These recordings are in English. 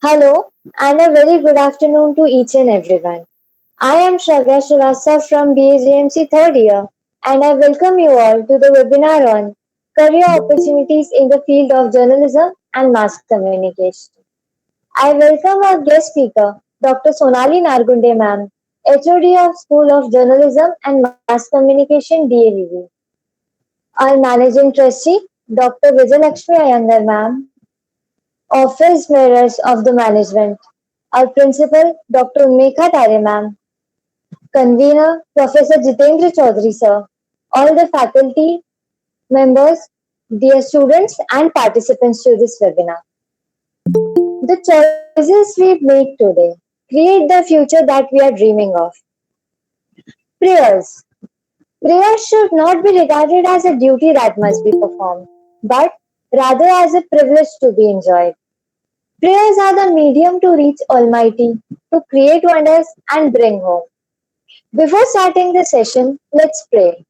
Hello, and a very good afternoon to each and everyone. I am Shravya Srivastava from BAJMC third year, and I welcome you all to the webinar on career opportunities in the field of journalism and mass communication. I welcome our guest speaker, Dr. Sonali Nargunde ma'am, HOD of School of Journalism and Mass Communication DAVV. Our Managing Trustee, Dr. Vijayalakshmi Iyengar ma'am, Office Bearers of the Management, our Principal, Dr. Unmekha Tare ma'am, Convener, Professor Jitendra Chaudhary sir, all the faculty members, dear students and participants to this webinar. The choices we make today create the future that we are dreaming of. Prayers. Prayers should not be regarded as a duty that must be performed, but rather as a privilege to be enjoyed. Prayers are the medium to reach Almighty, to create wonders and bring hope. Before starting the session, let's pray.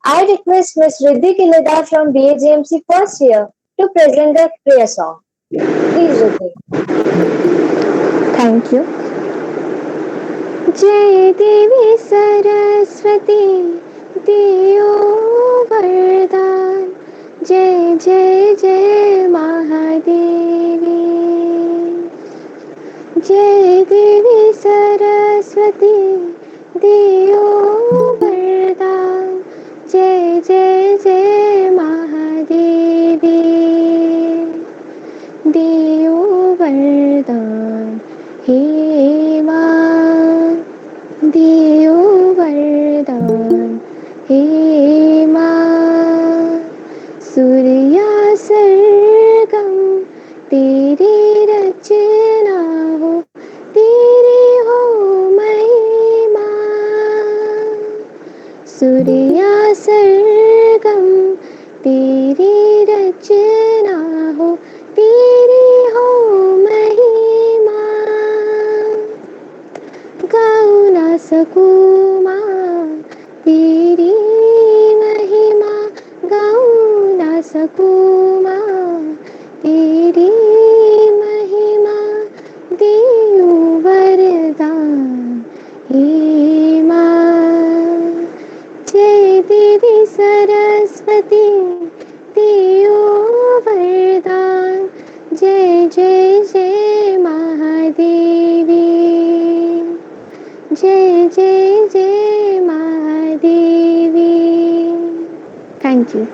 I request Ms. Riddhi Kileda from BAGMC first year to present the prayer song. Please, Riddhi. Thank you. जय देवी सरस्वती दियो वरदान जय जय जय महादेवी जय देवी सरस्वती दियो वरदान जय जय जय महादेवी दियो वरदान हे माँ दियो वरदान हे माँ सूर्या सरगम तेरी रचना हो तेरी हो महिमा सूर्या सरगम तेरी रचना हो तेरी हो महिमा गाऊं ना सकूं माँ तेरी महिमा गाऊं ना सकूं माँ तेरी महिमा देऊ वरदान हे माँ जय देवी सरस्वती देओ वरदान जय जय जय महादेवी जय जय जय Mahadevi thank you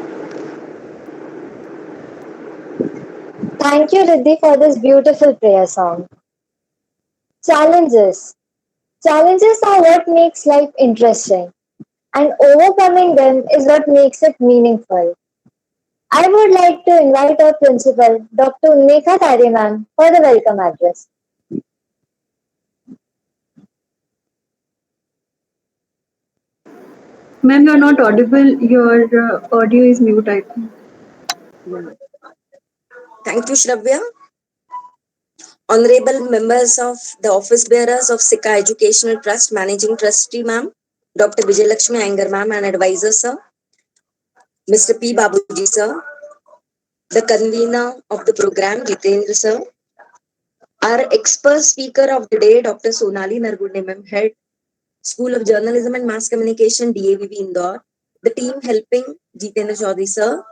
Thank you, Riddhi, for this beautiful prayer song. Challenges. Challenges are what makes life interesting, and overcoming them is what makes it meaningful. I would like to invite our principal, Dr. Unmekha Tare ma'am, for the welcome address. Ma'am, you're not audible. Your audio is mute, I think. Thank you, Shravya. Honorable members of the office bearers of Sikha Educational Trust, Managing Trustee Ma'am, Dr. Vijayalakshmi Iyengar Ma'am and Advisor Sir, Mr. P. Babuji Sir, the convener of the program, Jitendra Sir, our expert speaker of the day, Dr. Sonali Nargunde Ma'am, Head, School of Journalism and Mass Communication, DAVV Indore, the team helping Jitendra Chaudhary Sir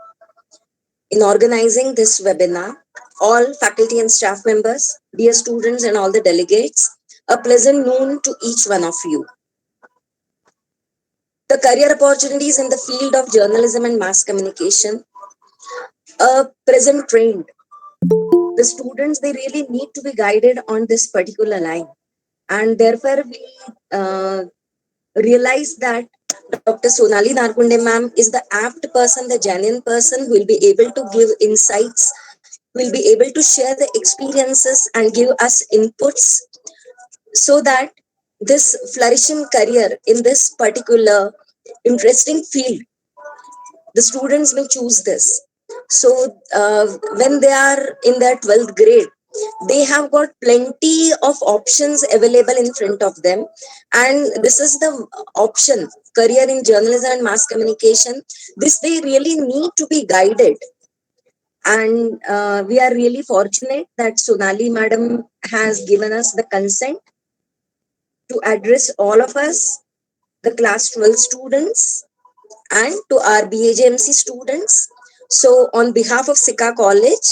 in organizing this webinar, all faculty and staff members, dear students and all the delegates, a pleasant noon to each one of you. The career opportunities in the field of journalism and mass communication, a present trend. The students, they really need to be guided on this particular line. And therefore, we realize that Dr. Sonali Nargunde ma'am is the apt person, the genuine person who will be able to give insights, will be able to share the experiences and give us inputs so that this flourishing career in this particular interesting field, the students may choose this. So when they are in their 12th grade, they have got plenty of options available in front of them, and this is the option, career in journalism and mass communication. This they really need to be guided, And we are really fortunate that Sonali Madam has given us the consent to address all of us, the class 12 students, and to our BAJMC students. So, on behalf of Sika College,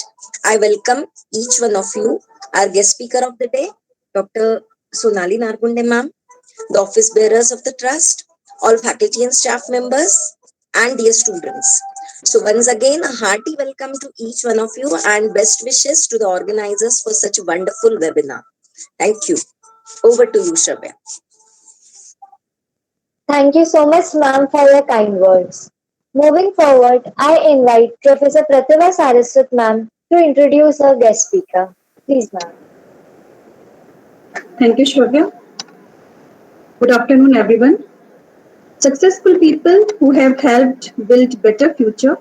I welcome each one of you, our guest speaker of the day, Dr. Sonali Nargunde ma'am, the office bearers of the trust, all faculty and staff members, and dear students. So, once again, a hearty welcome to each one of you and best wishes to the organizers for such a wonderful webinar. Thank you. Over to you, Shravya. Thank you so much, ma'am, for your kind words. Moving forward, I invite Professor Pratibha Saraswat, ma'am, to introduce our guest speaker. Please, ma'am. Thank you, Shravya. Good afternoon, everyone. Successful people who have helped build better future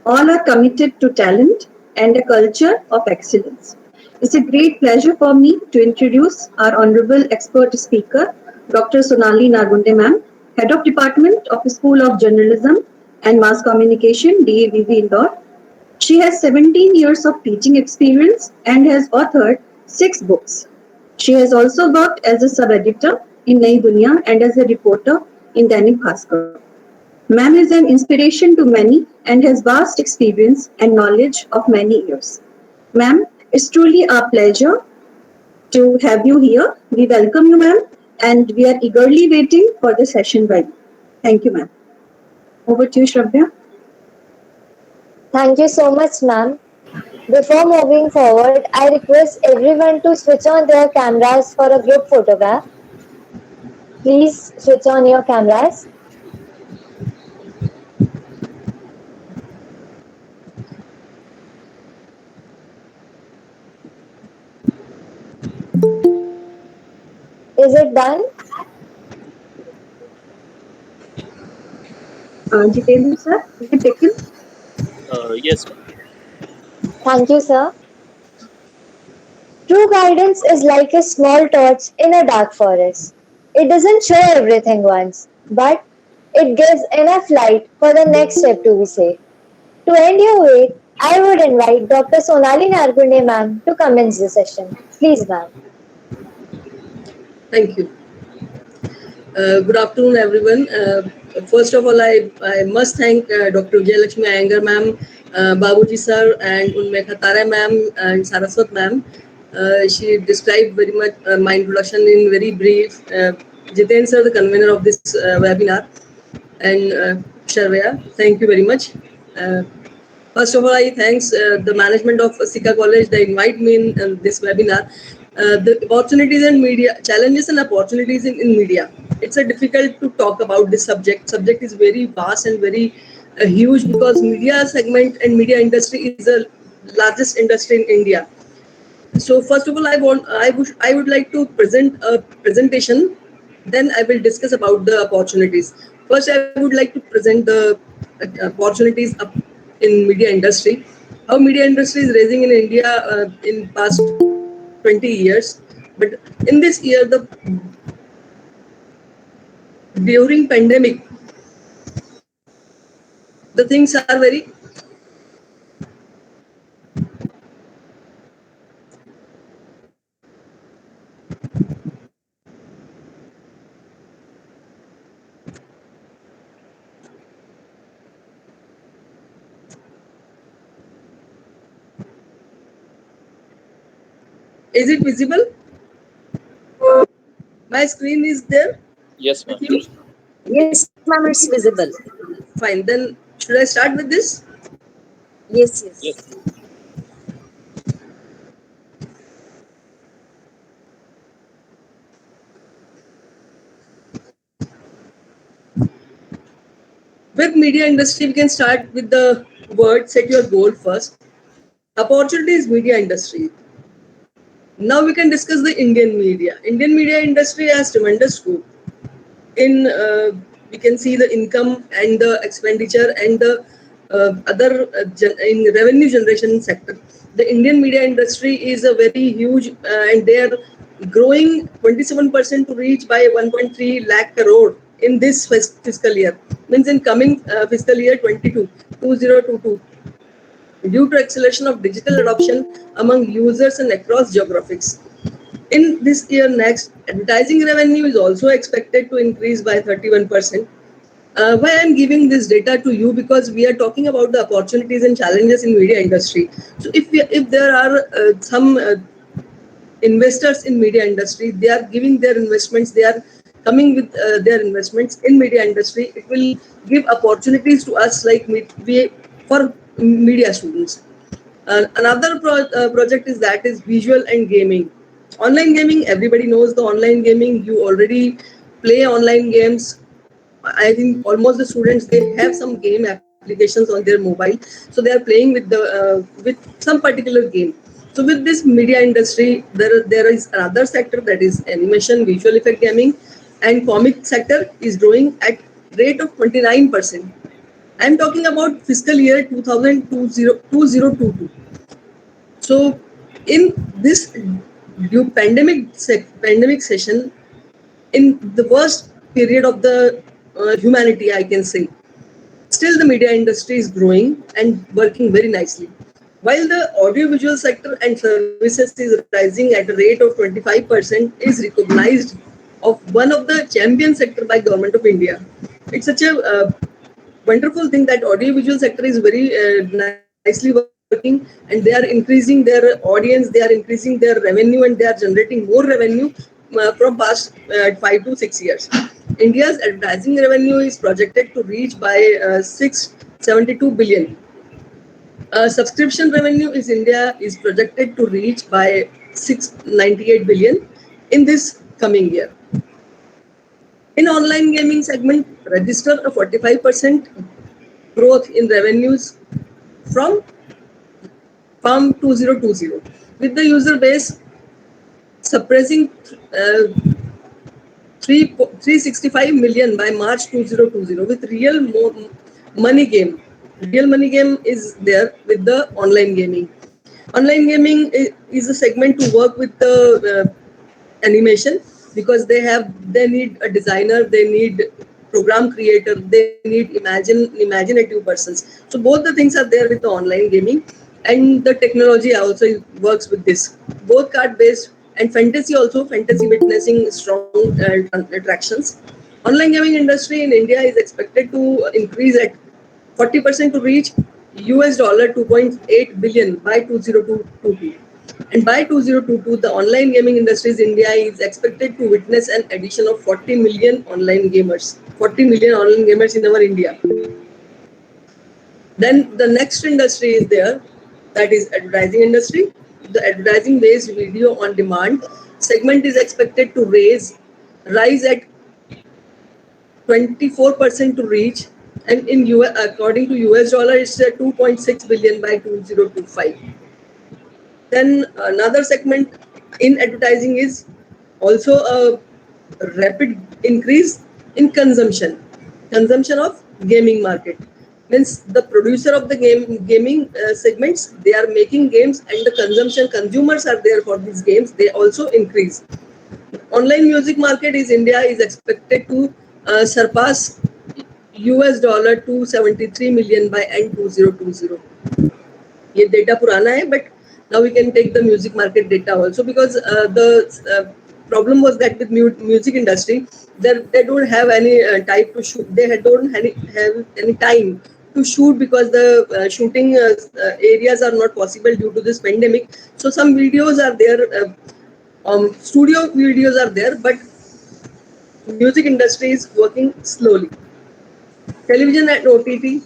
all are committed to talent and a culture of excellence. It's a great pleasure for me to introduce our honorable expert speaker, Dr. Sonali Nargunde ma'am, Head of Department of the School of Journalism and Mass Communication, DAVV Indore. She has 17 years of teaching experience and has authored 6 books. She has also worked as a sub-editor in Nai Dunya and as a reporter in Dainik Bhaskar. Ma'am is an inspiration to many and has vast experience and knowledge of many years. Ma'am, it's truly our pleasure to have you here. We welcome you, ma'am, and we are eagerly waiting for the session by you. Thank you, ma'am. Over to you, Shravya. Thank you so much, ma'am. Before moving forward, I request everyone to switch on their cameras for a group photograph. Please switch on your cameras. Is it done? Jitendra sir, is it taken? Yes, ma'am. Thank you, sir. True guidance is like a small torch in a dark forest. It doesn't show everything once, but it gives enough light for the next step to be safe. To end your wait, I would invite Dr. Sonali Nargunde ma'am to commence the session. Please, ma'am. Thank you. Good afternoon, everyone. First of all, I must thank Dr. Vijayalakshmi Iyengar ma'am, Babuji sir, and Unmekha Tare ma'am and Saraswat ma'am. She described very much my introduction in very brief. Jiten sir, the convener of this webinar, and Sharvya, thank you very much. Uh, First of all, I thanks the management of Sika College. They invite me in this webinar. The opportunities and media challenges and opportunities in media. It's a difficult to talk about this subject. Subject is very vast and very huge because media segment and media industry is the largest industry in India. So first of all, I would like to present a presentation. Then I will discuss about the opportunities. First, I would like to present the opportunities up in media industry. How media industry is raising in India in past 20 years. But in this year, the during pandemic, the things are very Is it visible? My screen is there Yes, ma'am. with you? Yes, ma'am, it's visible. Fine. Then should I start with this? Yes, Yes. yes. With media industry, we can start with the word set your goal first. Opportunity is media industry. Now we can discuss the Indian media. Indian media industry has tremendous scope. In we can see the income and the expenditure and the other in revenue generation sector. The Indian media industry is a very huge and they are growing 27% to reach by 1.3 lakh crore in this fiscal year. Means in coming fiscal year 2022. due to acceleration of digital adoption among users and across geographies. In this year next, advertising revenue is also expected to increase by 31%. Why I'm giving this data to you, because we are talking about the opportunities and challenges in media industry. So if there are some investors in media industry, they are giving their investments, they are coming with their investments in media industry, it will give opportunities to us like we for media students. Another project is visual and gaming. Online gaming, everybody knows the online gaming. You already play online games. I think almost the students, they have some game applications on their mobile, so they are playing with some particular game. So with this media industry, there is another sector, that is animation, visual effect gaming, and comic sector is growing at rate of 29%. I'm talking about fiscal year 2022. So in this pandemic session, in the worst period of the humanity, I can say, still the media industry is growing and working very nicely. While the audiovisual sector and services is rising at a rate of 25%, is recognized of one of the champion sector by Government of India. It's such a wonderful thing that audiovisual sector is very nicely working, and they are increasing their audience, they are increasing their revenue, and they are generating more revenue from past 5 to 6 years. India's advertising revenue is projected to reach by 672 billion. Subscription revenue is India is projected to reach by 698 billion in this coming year. In online gaming segment, register a 45% growth in revenues from FARM 2020, with the user base suppressing 365 million by March 2020 with money game. Real money game is there with the online gaming. Online gaming is a segment to work with the animation, because they need a designer, they need program creator, they need imaginative persons. So both the things are there with the online gaming, and the technology also works with this. Both card based and fantasy also, fantasy witnessing strong attractions. Online gaming industry in India is expected to increase at 40% to reach US dollar 2.8 billion by 2022. And by 2022, the online gaming industries in India is expected to witness an addition of 40 million online gamers. 40 million online gamers in our India. Then the next industry is there, that is advertising industry. The advertising based video on demand segment is expected to rise at 24% to reach, and in US, according to US dollar, it's at 2.6 billion by 2025. Then another segment in advertising is also a rapid increase in consumption of gaming market. Means the producer of the gaming segments, they are making games, and the consumers are there for these games, they also increase. Online music market is India is expected to surpass US dollar 273 million by end 2020. ये data पुराना है, but now we can take the music market data also, because the problem was that with music industry, they don't have any type to shoot. Don't have any time to shoot, because the shooting areas are not possible due to this pandemic. So some videos are there, studio videos are there, but music industry is working slowly. Television and OTT.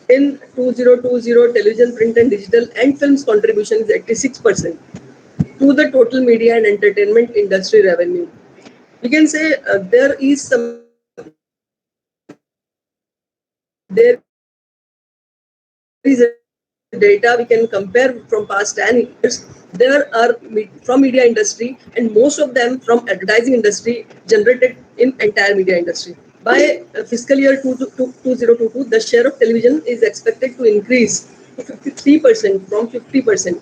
In 2020, television, print and digital and films contribution is 86% to the total media and entertainment industry revenue. We can say there is some there is a data we can compare from past 10 years. There are from media industry, and most of them from advertising industry, generated in entire media industry. By fiscal year 2022, the share of television is expected to increase to 53% from 50%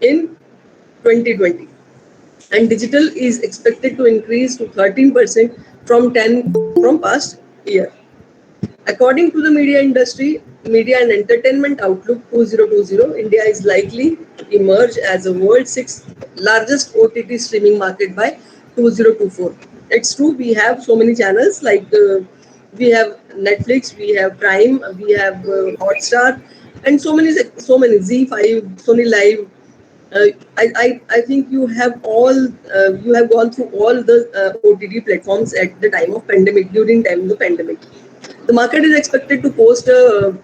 in 2020, and digital is expected to increase to 13% from 10 from past year. According to the media industry, Media and Entertainment Outlook 2020, India is likely to emerge as the world's sixth largest OTT streaming market by 2024. It's true, we have so many channels like we have Netflix, we have Prime, we have Hotstar, and so many Z5, Sony Live. I think you have gone through all the OTT platforms at the time of pandemic, during time of the pandemic. The market is expected to post a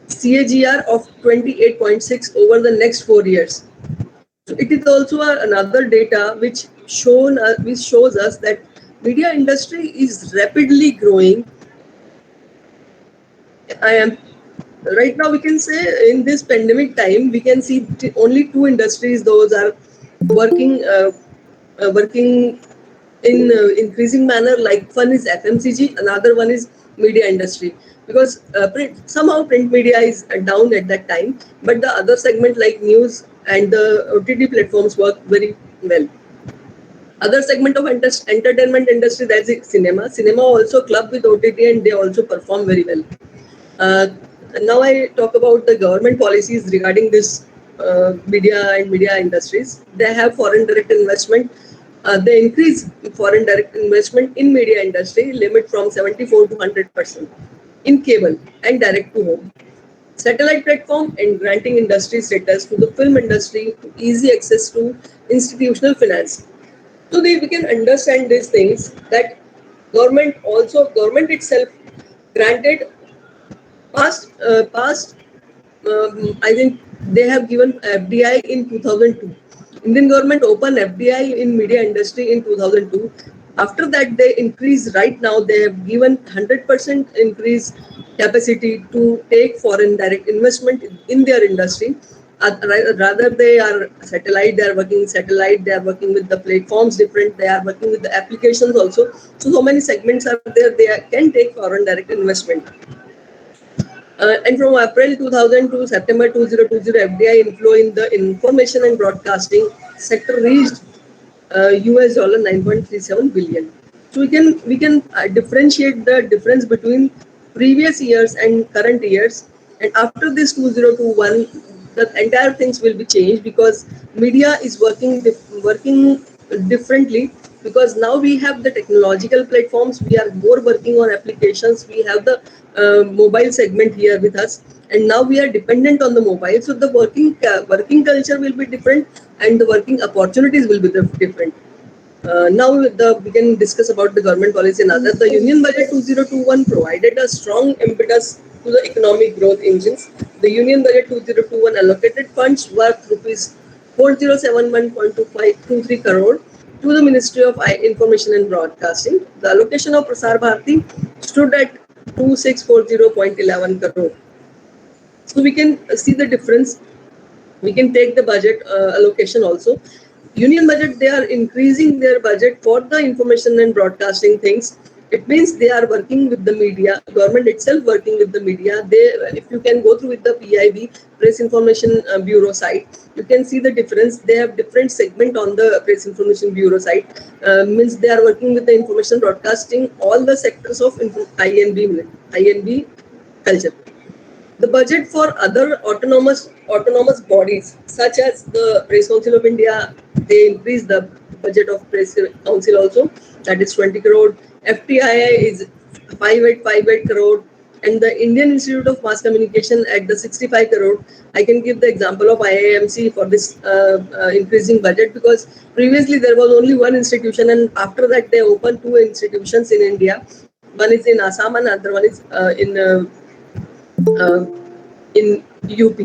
CAGR of 28.6 over the next 4 years. So it is also another data which shows us that media industry is rapidly growing. I am right now, we can say in this pandemic time we can see only two industries those are working in increasing manner. Like one is FMCG, another one is media industry, because somehow print media is down at that time, but the other segment like news and the OTT platforms work very well. Other segment of entertainment industry, that's it, cinema also club with OTT, and they also perform very well. uh, Now I talk about the government policies regarding this media and media industries. They have foreign direct investment. They increase foreign direct investment in media industry limit from 74 to 100% in cable and direct to home. Satellite platform and granting industry status to the film industry, easy access to institutional finance. So we can understand these things that government itself granted past I think they have given FDI in 2002. Indian government opened FDI in media industry in 2002. After that, they increased. Right now, they have given 100% increase capacity to take foreign direct investment in their industry. Rather, they are satellite. They are working satellite. They are working with the platforms different. They are working with the applications also. So many segments are there. Can take foreign direct investment. And from April 2000 to September 2020, FDI inflow in the information and broadcasting sector reached US dollar 9.37 billion. So we can differentiate the difference between previous years and current years. And after this 2021, the entire things will be changed, because media is working differently, because now we have the technological platforms. We are more working on applications. We have the mobile segment here with us, and now we are dependent on the mobile. So the working culture will be different, and the working opportunities will be different. Now we can discuss about the government policy and other. The Union Budget 2021 provided a strong impetus to the economic growth engines. The Union Budget 2021 allocated funds worth rupees 4071.2523 crore to the Ministry of Information and Broadcasting. The allocation of Prasar Bharati stood at 2640.11 crore. So we can see the difference. We can take the budget allocation also. Union budget, they are increasing their budget for the information and broadcasting things. It means they are working with the media, government itself working with the media. If you can go through with the PIB, Press Information Bureau site, you can see the difference. They have different segment on the Press Information Bureau site. Means they are working with the information broadcasting, all the sectors of INB culture. The budget for other autonomous bodies, such as the Press Council of India, they increased the budget of Press Council also, that is 20 crore. FTII is 5858 crore, and the Indian Institute of Mass Communication at the 65 crore. I can give the example of IIMC for this increasing budget, because previously there was only one institution, and after that they opened two institutions in India. One is in Assam and another one is uh, in UP.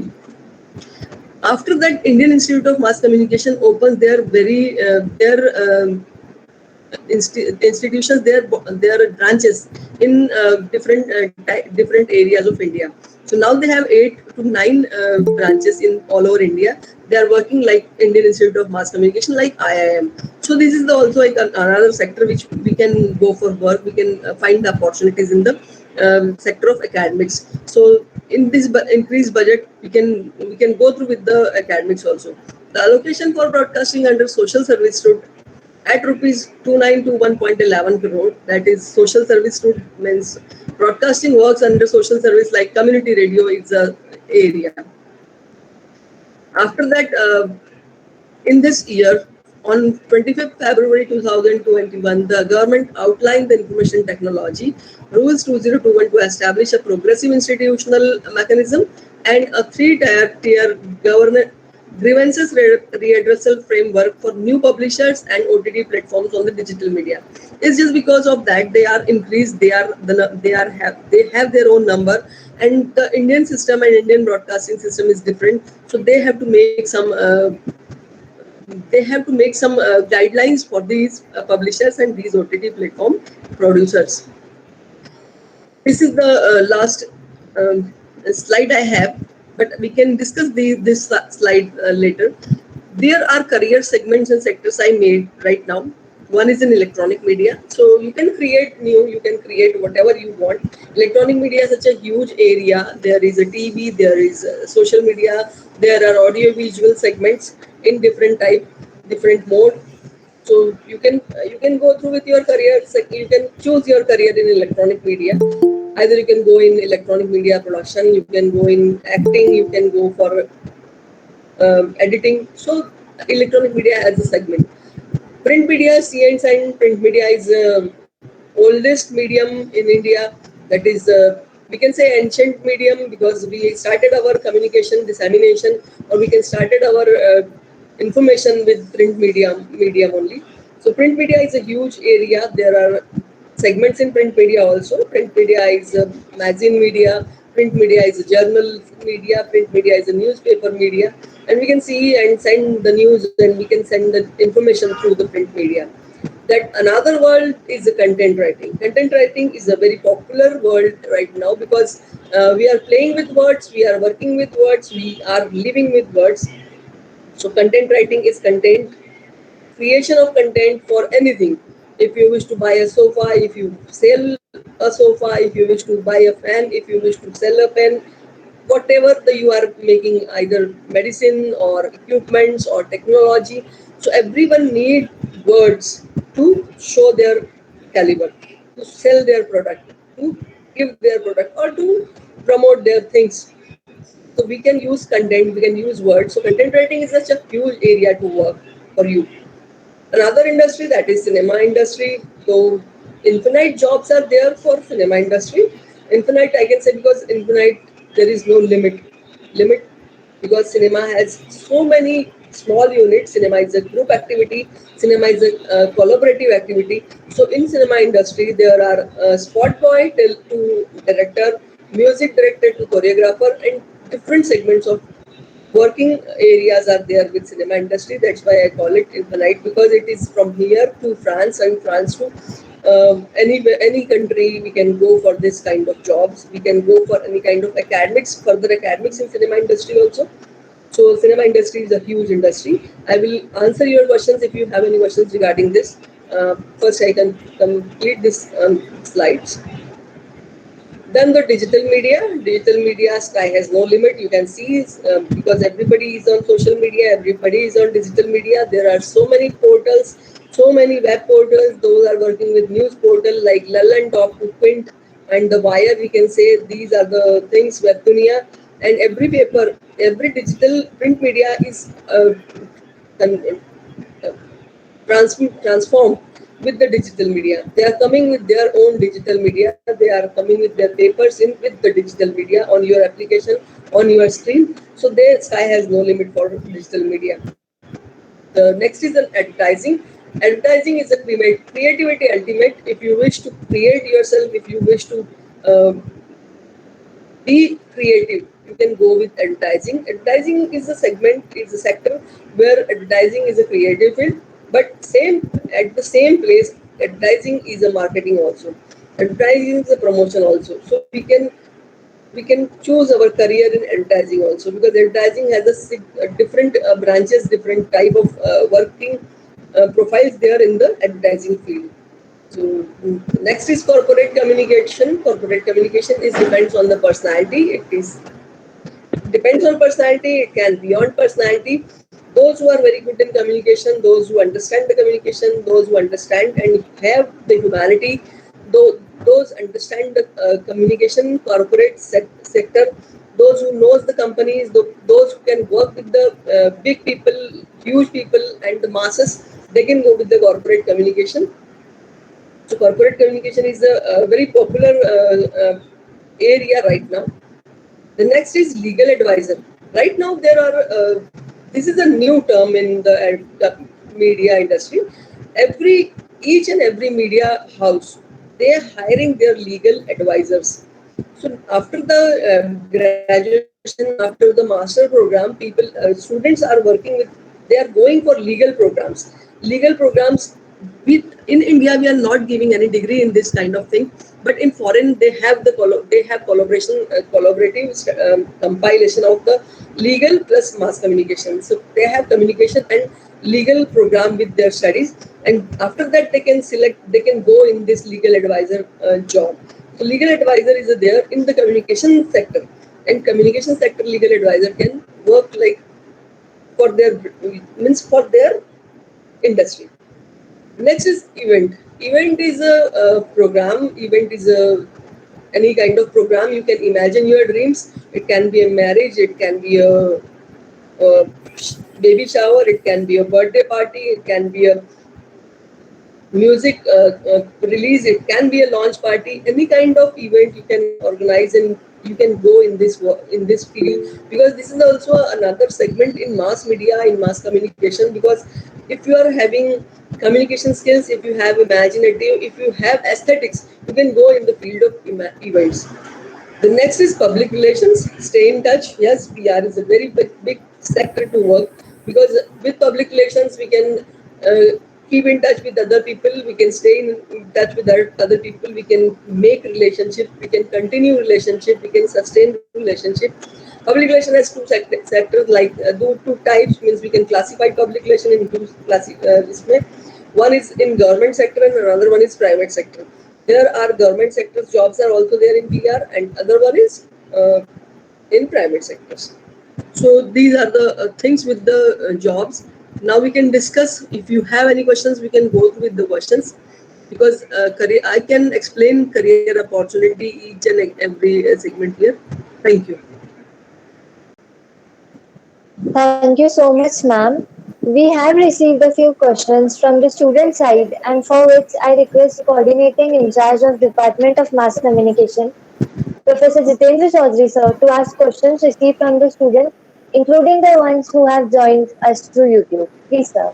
After that, Indian Institute of Mass Communication opens their institutions, their branches in different areas of India. So now they have 8 to 9 branches in all over India. They are working like Indian Institute of Mass Communication, like IIM. So this is also like another sector which we can go for work. We can find the opportunities in the sector of academics. So in this increased budget, we can go through with the academics also. The allocation for broadcasting under social service stood at rupees 2921.11 crore. That is social service to means broadcasting works under social service like community radio is a area. After that, in this year, on 25th February 2021, the government outlined the information technology rules 2021 to establish a progressive institutional mechanism and a three-tier governance grievances readdressal framework for new publishers and OTT platforms on the digital media. It's just because of that they are increased. They have their own number, and the Indian system and Indian broadcasting system is different. So they have to make some guidelines for these publishers and these OTT platform producers. This is the last slide I have, but we can discuss this slide later. There are career segments and sectors I made right now. One is in electronic media. So you can create whatever you want. Electronic media is such a huge area. There is a TV, there is social media, there are audio visual segments in different type, different mode. So you can go through with your career. You can choose your career in electronic media. Either you can go in electronic media production, you can go in acting, you can go for editing. So electronic media as a segment. Print media, CNs and print media is oldest medium in India. That is, we can say ancient medium because we started our communication dissemination, or we can started our information with print medium only. So print media is a huge area. There are segments in print media also. Print media is a magazine media. Print media is a journal media. Print media is a newspaper media, and we can see and send the news, and we can send the information through the print media. That another world is the content writing. Content writing is a very popular world right now because we are playing with words, we are working with words, we are living with words. So content writing is content creation of content for anything. If you wish to buy a sofa, if you sell a sofa, if you wish to buy a fan, if you wish to sell a pen, whatever you are making, either medicine or equipments or technology. So everyone need words to show their caliber, to sell their product, to give their product, or to promote their things. So we can use content, we can use words. So content writing is such a huge area to work for you. Another industry, that is cinema industry. So infinite jobs are there for cinema industry. Infinite, I can say, because infinite, there is no limit, because cinema has so many small units. Cinema is a group activity, cinema is a collaborative activity. So in cinema industry there are spot boy to director, music director to choreographer, and different segments of working areas are there with cinema industry. That's why I call it infinite, because it is from here to France, and France to any country. We can go for this kind of jobs. We can go for any kind of academics, further academics in cinema industry also. So cinema industry is a huge industry. I will answer your questions if you have any questions regarding this. First, I can complete this slides. Then the digital media sky has no limit. You can see because everybody is on social media, everybody is on digital media. There are so many portals, so many web portals. Those are working with news portal like Lullen, Top to Quint, and the Wire. We can say these are the things, Webdunia, and every paper, every digital print media is transformed with the digital media. They are coming with their own digital media. They are coming with their papers in with the digital media on your application, on your screen. So the sky has no limit for digital media. The next is an advertising. Advertising is a creativity ultimate. If you wish to create yourself, if you wish to be creative, you can go with advertising. Advertising is a segment, is a sector where advertising is a creative field, but same at the same place, advertising is a marketing also. Advertising is a promotion also. So we can choose our career in advertising also, because advertising has a different branches, different type of working profiles there in the advertising field. So next is corporate communication. Corporate communication is depends on the personality. It is depends on personality. It can beyond personality. those who are very good in communication, those who understand the communication, those who understand and have the humanity, those understand the communication corporate sector, those who knows the companies, those who can work with the big people, huge people and the masses, they can go with the corporate communication. So corporate communication is a very popular area right now. The next is legal advisor. Right now, there are this is a new term in the media industry. Each and every media house, they are hiring their legal advisors. So after the graduation, after the master program, students are working with. They are going for legal programs. Legal programs. In India, we are not giving any degree in this kind of thing, but in foreign they have collaborative compilation of the legal plus mass communication. So they have communication and legal program with their studies, and after that they can go in this legal advisor job. So legal advisor is there in the communication sector, and communication sector legal advisor can work like for their industry. Next is event. Event is a program. Event is any kind of program. You can imagine your dreams. It can be a marriage. It can be a baby shower. It can be a birthday party. It can be a music release. It can be a launch party. Any kind of event you can organize, and you can go in this field, because this is also another segment in mass media, in mass communication. Because if you are having communication skills, if you have imaginative, if you have aesthetics, you can go in the field of events. The next is public relations. Stay in touch. Yes, PR is a very big sector to work, because with public relations we can keep in touch with other people. We can stay in touch with other people. We can make relationship. We can continue relationship. We can sustain relationship. Public relation has sectors like two types. Means we can classify public relation in two इसमें. One is in government sector and another one is private sector. There are government sectors jobs are also there in PR, and other one is in private sectors. So these are the things with the jobs. Now we can discuss. If you have any questions, we can go through with the questions, because career, I can explain career opportunity each and every segment here. Thank you. Thank you so much, ma'am. We have received a few questions from the student side, and for which I request coordinating in charge of Department of Mass Communication, Professor Jitendra Chaudhary sir, to ask questions received from the students, including the ones who have joined us through YouTube. Please, sir.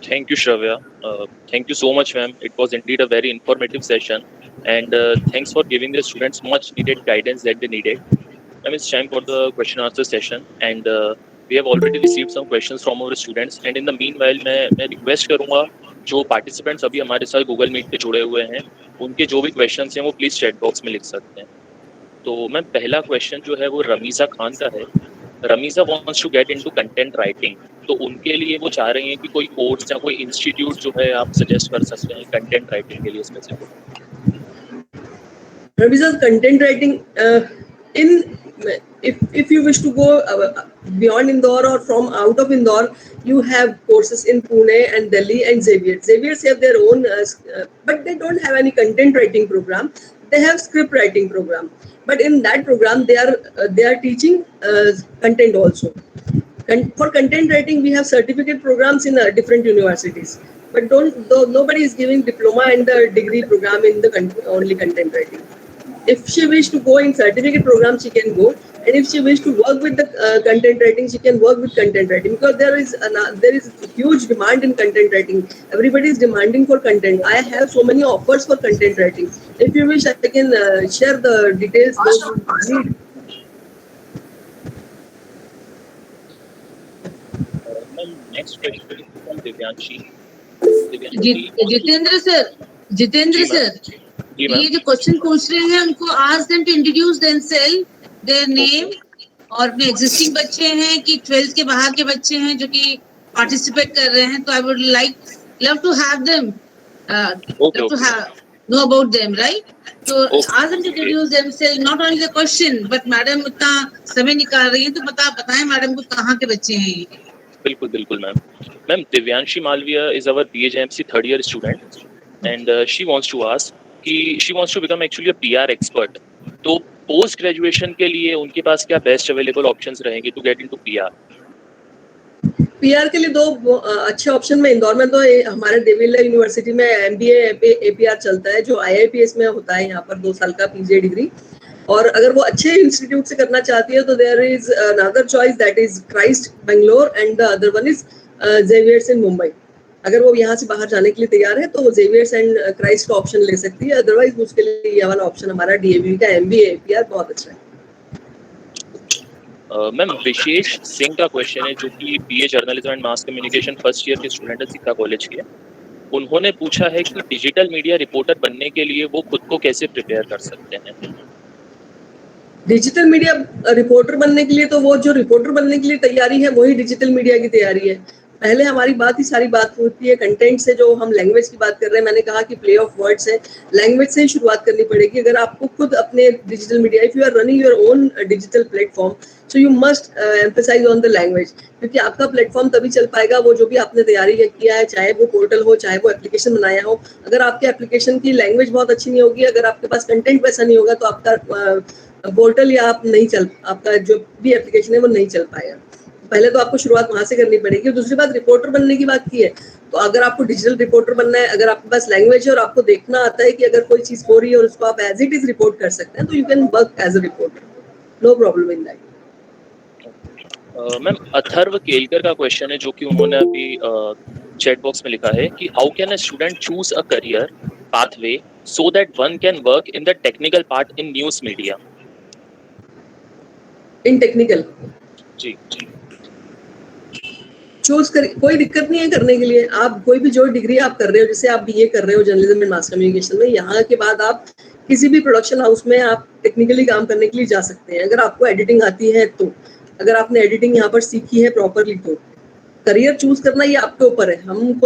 Thank you, Shravya. Thank you so much, ma'am. It was indeed a very informative session, and thanks for giving the students much needed guidance that they needed. Ma'am, it's time for the question answer session, and we have already received some questions from our students. And in the meanwhile, मैं request करूँगा जो participants अभी हमारे साथ Google Meet पे जुड़े हुए हैं, उनके जो भी questions हैं वो please chat box में लिख सकते हैं. तो मैम पहला क्वेश्चन जो है वो रमीजा खान का है. रमीजा wants to get into content writing. तो उनके लिए वो चाह रही हैं कि कोई कोर्स या कोई इंस्टीट्यूट जो है आप सजेस्ट कर सकते हैं कंटेंट राइटिंग के लिए specific. Ramiza's content writing if you wish to go beyond Indore or from out of Indore, you have courses in Pune and Delhi and Xavier. Xavier's have their own, but they don't have any content writing program. They have script writing program, but in that program they are teaching content also. And for content writing, we have certificate programs in different universities, but nobody is giving diploma and the degree program in the only content writing. If she wish to go in certificate program, she can go, and if she wish to work with the content writing, she can work with content writing, because there is huge demand in content writing. Everybody is demanding for content. I have so many offers for content writing. If you wish, I can share the details. Next question is from Divyanshi. Jitendra sir ये जो question पूछ रहे हैं उनको ask them to introduce themselves, their name, और अपने existing बच्चे हैं कि 12th के बाहर के बच्चे हैं जो कि participate कर रहे हैं. तो I would love to have them. know about them, right? So Okay. ask them to introduce themselves, not only the question, but madam इतना समय निकाल रही है तो बताएं मैडम को कहाँ के बच्चे हैं ये. बिल्कुल बिल्कुल ma'am. Ma'am Divyanshi Malviya is our BHMC third year student and she wants to ask कि she wants to become actually a PR expert. तो पोस्ट ग्रेजुएशन के लिए उनके पास क्या बेस्ट अवेलेबल ऑप्शंस रहेंगे to get into PR? PR के लिए दो अच्छे ऑप्शन में इंदौर में तो हमारे देवीला यूनिवर्सिटी में MBA APR चलता है जो IIPS में होता है, यहाँ पर 2 साल का PG डिग्री. और अगर वो अच्छे इंस्टीट्यूट से करना चाहती है तो there is another choice that is Christ Bangalore and the other one is Xavier's in Mumbai. अगर वो यहाँ से बाहर जाने के लिए तैयार है तो वो जेवियर्स एंड क्राइस्ट का ऑप्शन ले सकती है. अदरवाइज उसके लिए ये वाला ऑप्शन हमारा DAV का MBA APR बहुत अच्छा है. मैम विशेष सिंह का क्वेश्चन है जो कि BA journalism and mass communication first year के स्टूडेंट है सिक्का कॉलेज के. उन्होंने पूछा है कि डिजिटल मीडिया रिपोर्टर बनने के लिए वो खुद को कैसे प्रिपेयर कर सकते हैं. डिजिटल मीडिया रिपोर्टर बनने के लिए तो वो जो रिपोर्टर बनने के लिए तैयारी है वही डिजिटल मीडिया की तैयारी है. पहले हमारी सारी बात होती है कंटेंट से. जो हम लैंग्वेज की बात कर रहे हैं, मैंने कहा कि प्ले ऑफ वर्ड्स है, लैंग्वेज से ही शुरुआत करनी पड़ेगी. अगर आपको खुद अपने digital media, if you are running your own digital platform, so you must emphasise on the language, क्योंकि आपका प्लेटफॉर्म तभी चल पाएगा वो जो भी आपने तैयारी किया है, चाहे वो पोर्टल हो चाहे वो एप्लीकेशन बनाया हो. अगर आपके एप्लीकेशन की लैंग्वेज बहुत अच्छी नहीं होगी, अगर आपके पास कंटेंट वैसा नहीं होगा, तो आपका पोर्टल या आपका जो भी एप्लीकेशन है वो नहीं चल पाएगा. पहले तो आपको शुरुआत वहां से करनी पड़ेगी. दूसरी बात, रिपोर्टर बनने की बात की है तो अगर आपको डिजिटल रिपोर्टर बनना है, अगर आपके पास लैंग्वेज है और आपको देखना आता है कि अगर कोई चीज हो रही है और उसको आप एज इट इज रिपोर्ट कर सकते हैं, तो you can work as a reporter, no problem in that. Ma'am Atharva Kelkar का क्वेश्चन है जो कि उन्होंने अभी चैट बॉक्स में लिखा है कि how can a student choose a career pathway so that one can work in the technical part in news media. In technical जी चूज कर, कोई दिक्कत नहीं है करने के लिए. आप कोई भी जो डिग्री आप कर रहे हो, जैसे आप BA कर रहे हो जर्नलिज्म एंड मास कम्युनिकेशन में, यहाँ के बाद आप किसी भी प्रोडक्शन हाउस में आप टेक्निकली काम करने के लिए जा सकते हैं. अगर आपको एडिटिंग आती है तो, अगर आपने एडिटिंग यहाँ पर सीखी है प्रॉपरली, तो करियर चूज करना ये आपके ऊपर है. हम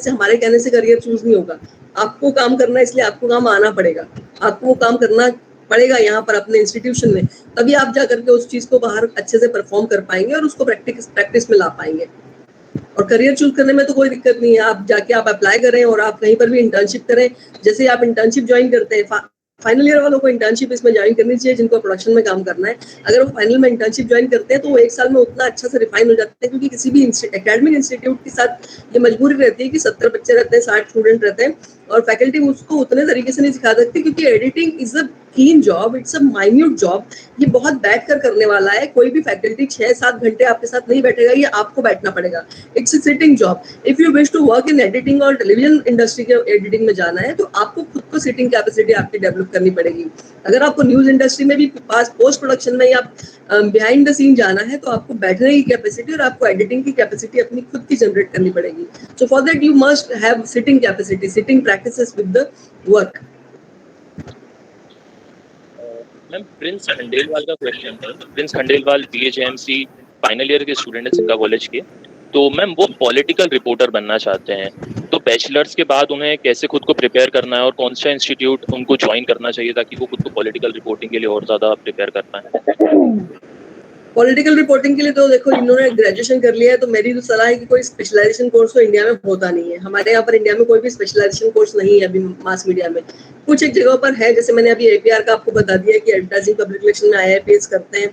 हमारे कहने से करियर चूज नहीं होगा. आपको काम करना है, इसलिए आपको काम आना पड़ेगा, आपको वो काम करना पड़ेगा यहाँ पर अपने इंस्टीट्यूशन में, तभी आप जा करके उस चीज को बाहर अच्छे से परफॉर्म कर पाएंगे और उसको प्रैक्टिस में ला पाएंगे. और करियर चूज करने में तो कोई दिक्कत नहीं है. आप जाके आप अप्लाई करें और आप कहीं पर भी इंटर्नशिप करें. जैसे आप इंटर्नशिप ज्वाइन करते हैं, फाइनल ईयर वालों को इंटर्नशिप इसमें ज्वाइन करनी चाहिए जिनको प्रोडक्शन में काम करना है. अगर वो फाइनल में इंटर्नशिप ज्वाइन करते हैं तो वो 1 साल में उतना अच्छा से रिफाइन हो जाते हैं, क्योंकि किसी भी एकेडमिक इंस्टीट्यूट के साथ ये मजबूरी रहती है कि 70 बच्चे रहते हैं, 60 स्टूडेंट रहते हैं और फैकल्टी उसको उतने तरीके से नहीं सिखा सकती, क्योंकि एडिटिंग इज अ कीन job, it's a minute job. ये बहुत बैठ कर करने वाला है. कोई भी फैकल्टी 6-7 घंटे आपके साथ नहीं बैठेगा, ये आपको बैठना पड़ेगा. It's a sitting job. If you wish to work in editing और टेलीविजन इंडस्ट्री के एडिटिंग में जाना है तो आपको खुद को सिटिंग कैपेसिटी आपकी डेवलप करनी पड़ेगी. अगर आपको न्यूज इंडस्ट्री में भी पोस्ट प्रोडक्शन में या बिहाइंड द सीन जाना है तो आपको बैठने की कैपेसिटी और आपको एडिटिंग की कैपेसिटी अपनी खुद की जनरेट करनी पड़ेगी. So for that you must have sitting capacity, sitting practices with the work. Ma'am Prince Khandelwal का क्वेश्चन है. Prince Khandelwal BHMC final year के स्टूडेंट है सिक्का कॉलेज के. तो मैम वो पॉलिटिकल रिपोर्टर बनना चाहते हैं, तो बैचलर्स के बाद उन्हें कैसे खुद को प्रिपेयर करना है और कौन सा इंस्टीट्यूट उनको ज्वाइन करना चाहिए ताकि वो खुद को पॉलिटिकल रिपोर्टिंग के लिए और ज्यादा प्रिपेयर कर पाए. पॉलिटिकल रिपोर्टिंग के लिए तो देखो, इन्होंने ग्रेजुएशन कर लिया है तो मेरी तो सलाह है कि कोई स्पेशलाइजेशन कोर्स तो इंडिया में होता नहीं है. हमारे यहाँ पर इंडिया में कोई भी स्पेशलाइजेशन कोर्स नहीं है अभी मास मीडिया में. कुछ एक जगहों पर है, जैसे मैंने अभी APR का आपको बता दिया कि एडवर्टाइजिंग पब्लिक रिलेशन में IIPS करते हैं.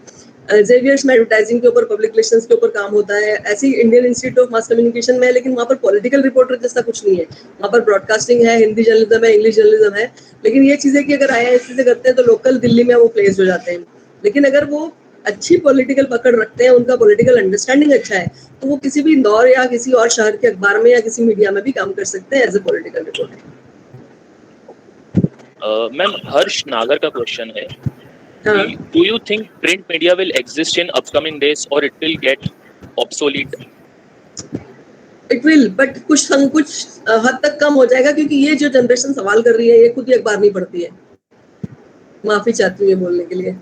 जेवियर्स में एडवर्टाइजिंग के ऊपर पब्लिक रिलेशंस के ऊपर काम होता है. ऐसी Indian institute of mass communication में है, लेकिन वहाँ पर पॉलिटिकल रिपोर्टर जैसा कुछ नहीं है. वहाँ पर ब्रॉडकास्टिंग है, हिंदी जर्नलिज्म है, इंग्लिश जर्नलिज्म है. लेकिन ये चीजें कि अगर IISc से करते हैं तो लोकल दिल्ली में वो प्लेस हो जाते हैं. लेकिन अगर वो अच्छी पॉलिटिकल पकड़ रखते हैं, उनका पॉलिटिकल अंडरस्टैंडिंग अच्छा है, तो वो किसी भी इंदौर या किसी और शहर के अखबार में या किसी मीडिया में भी काम कर सकते हैं as a political reporter. Ma'am Harsh Nagar का क्वेश्चन है, do you think print media will exist in upcoming days और it will get obsolete? It will, but कुछ हद तक कम हो जाएगा, क्योंकि ये जो जनरेशन सवाल कर रही है ये खुद ही अखबार नहीं पढ़ती है. माफी चाहती हूँ ये बोलने के लिए.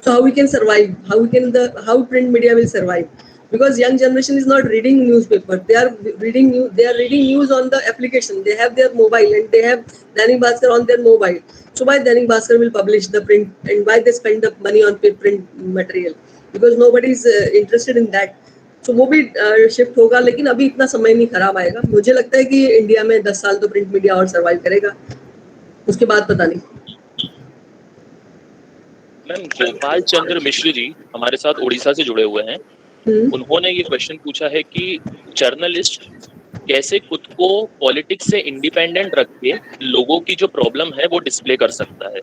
So how we can survive? How print media will survive? because young generation is not reading newspaper, they are reading news on the application. They have their mobile and they have Dainik Bhaskar on their mobile. So why Dainik Bhaskar will publish the print, and why they spend the money on print material? Because nobody is interested in that. So वो भी shift होगा, लेकिन अभी इतना समय नहीं खराब आएगा. मुझे लगता है कि इंडिया में 10 साल तो प्रिंट मीडिया और सर्वाइव करेगा, उसके बाद पता नहीं. मैम, गोपाल चंद्र मिश्र जी हमारे साथ उड़ीसा से जुड़े हुए हैं. उन्होंने ये क्वेश्चन पूछा है कि जर्नलिस्ट कैसे खुद को पॉलिटिक्स से इंडिपेंडेंट रख के लोगों की जो प्रॉब्लम है वो डिस्प्ले कर सकता है.